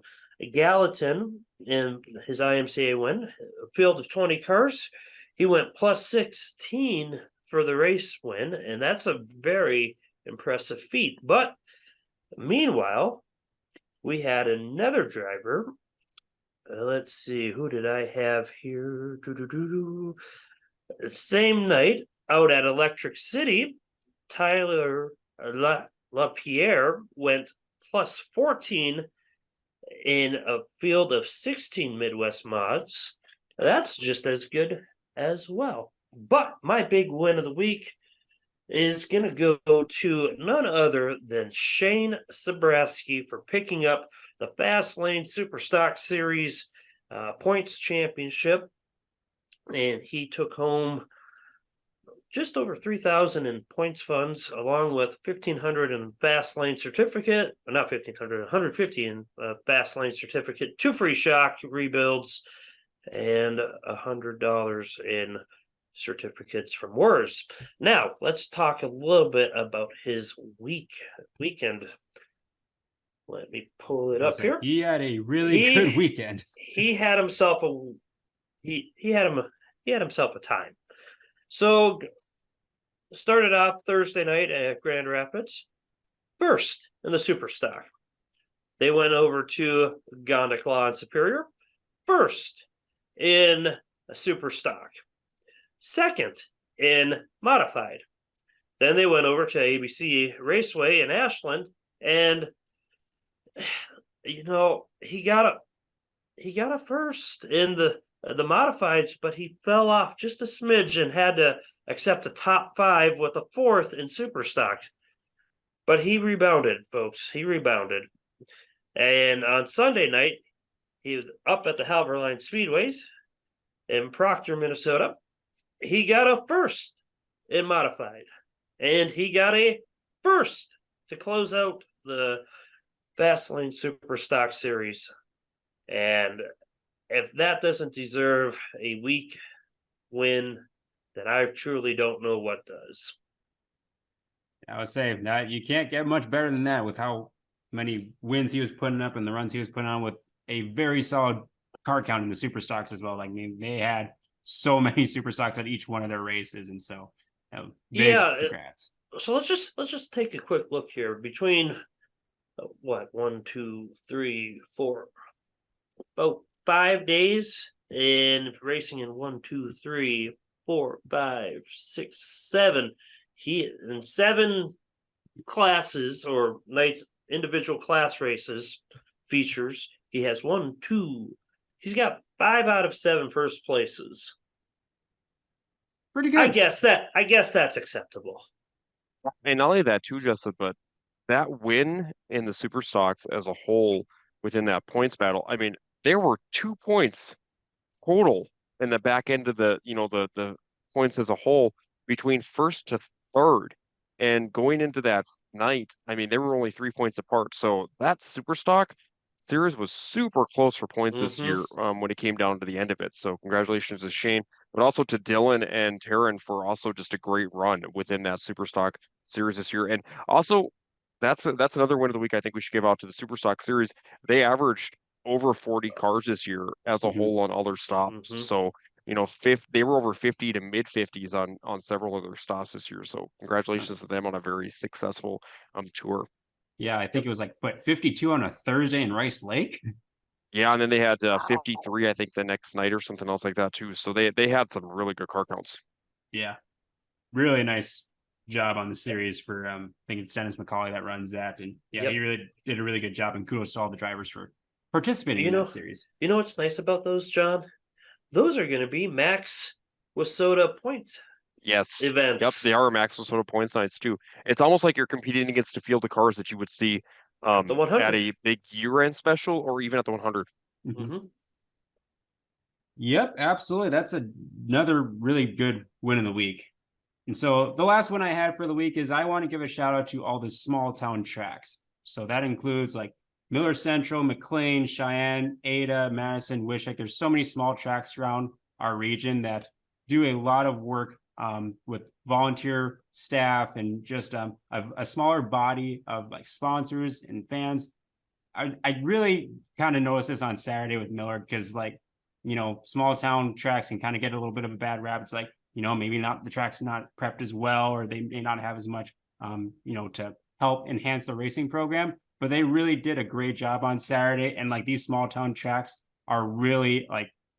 Gallatin in his IMCA win, a field of 20 cars. He went plus 16 for the race win, and that's a very impressive feat. But meanwhile, we had another driver. Let's see, who did I have here? The same night, out at Electric City, Tyler LaPierre went plus 14 in a field of 16 Midwest mods. That's just as good as well. But my big win of the week is going to go to none other than Sheyenne Sabraski for picking up the Fast Lane Superstock Series points championship. And he took home just over 3,000 in points funds, along with 1,500 in Fast Lane certificate, not 1,500, 150 in Fast Lane certificate, 2 free shock rebuilds, and $100 in certificates from WERS. Now, let's talk a little bit about his weekend. Let me pull it up here. He had a really good weekend. He had himself a time. So started off Thursday night at Grand Rapids, first in the Superstock. They went over to Gondiclaw and Superior, first in a Superstock, second in Modified. Then they went over to ABC Raceway in Ashland, and he got a first in the modifieds, but he fell off just a smidge and had to accept a top 5 with a 4th in Superstock. But he rebounded, folks. He rebounded. And on Sunday night, he was up at the Halverline Speedways in Proctor, Minnesota. He got a first in modified, and he got a first to close out the Fastlane Superstock Series. And if that doesn't deserve a week win, then I truly don't know what does. I would say that you can't get much better than that with how many wins he was putting up and the runs he was putting on, with a very solid car count in the super stocks as well. Like, I mean, they had so many super stocks at each one of their races, and so congrats. So let's just take a quick look here between 5 days in racing in 1, 2, 3, 4, 5, 6, 7. He in 7 classes or nights, individual class races features. He has 1, 2. He's got 5 out of 7 first places. Pretty good. I guess that's acceptable. And not only that too, Justin, but that win in the super stocks as a whole within that points battle. I mean, there were 2 points total in the back end of the, the points as a whole between first to third. And going into that night, I mean, they were only 3 points apart. So that super stock series was super close for points this year when it came down to the end of it. So congratulations to Shane, but also to Dylan and Taryn for also just a great run within that super stock series this year. And also, that's another win of the week I think we should give out to the super stock series. They averaged over 40 cars this year as a whole on all their stops. So they were over 50 to mid 50s on several of their stops this year. So congratulations to them on a very successful tour. Yeah, I think it was like 52 on a Thursday in Rice Lake. Yeah, and then they had 53, I think, the next night or something else like that too. So they had some really good car counts. Yeah, really nice job on the series for I think it's Dennis McCauley that runs that, and yeah, he really did a really good job. And kudos to all the drivers for participating in that series. You know what's nice about those, John? Those are going to be Max Washout point events. Yep, they are Max Washout points nights too. It's almost like you're competing against a field of cars that you would see the 100 at a big year-end special or even at the 100. Yep, absolutely. That's another really good win of the week. And so the last one I had for the week is I want to give a shout out to all the small town tracks. So that includes like Miller Central, McLean, Cheyenne, Ada, Madison, Wishout. There's so many small tracks around our region that do a lot of work with volunteer staff and just a smaller body of like sponsors and fans. I really kind of noticed this on Saturday with Miller because like, small town tracks can kind of get a little bit of a bad rap. It's like, maybe not the track's not prepped as well, or they may not have as much, to help enhance the racing program. But they really did a great job on Saturday. And like these small town tracks are really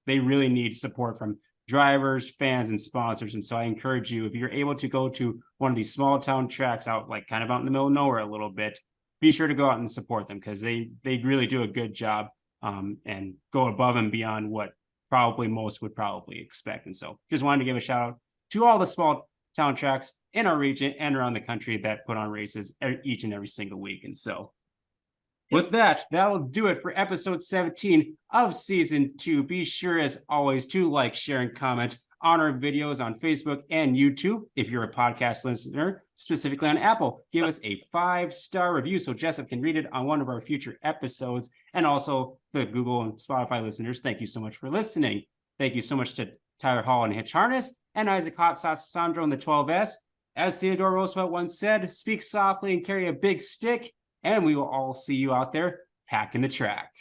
they really need support from drivers, fans, and sponsors. And so I encourage you, if you're able to go to one of these small town tracks out, like kind of out in the middle of nowhere a little bit, be sure to go out and support them because they really do a good job and go above and beyond what probably most would probably expect. And so just wanted to give a shout out to all the small town tracks in our region and around the country that put on races each and every single week. And so with that will do it for episode 17 of season 2. Be sure as always to like, share, and comment on our videos on Facebook and YouTube. If you're a podcast listener, specifically on Apple, give us a 5-star review so Jessup can read it on one of our future episodes. And also the Google and Spotify listeners, thank you so much for listening. Thank you so much to Tyler Hall and Hitch Harness and Isaac Hot Sauce Sandro in the 12S. As Theodore Roosevelt once said, speak softly and carry a big stick, and we will all see you out there packing the track.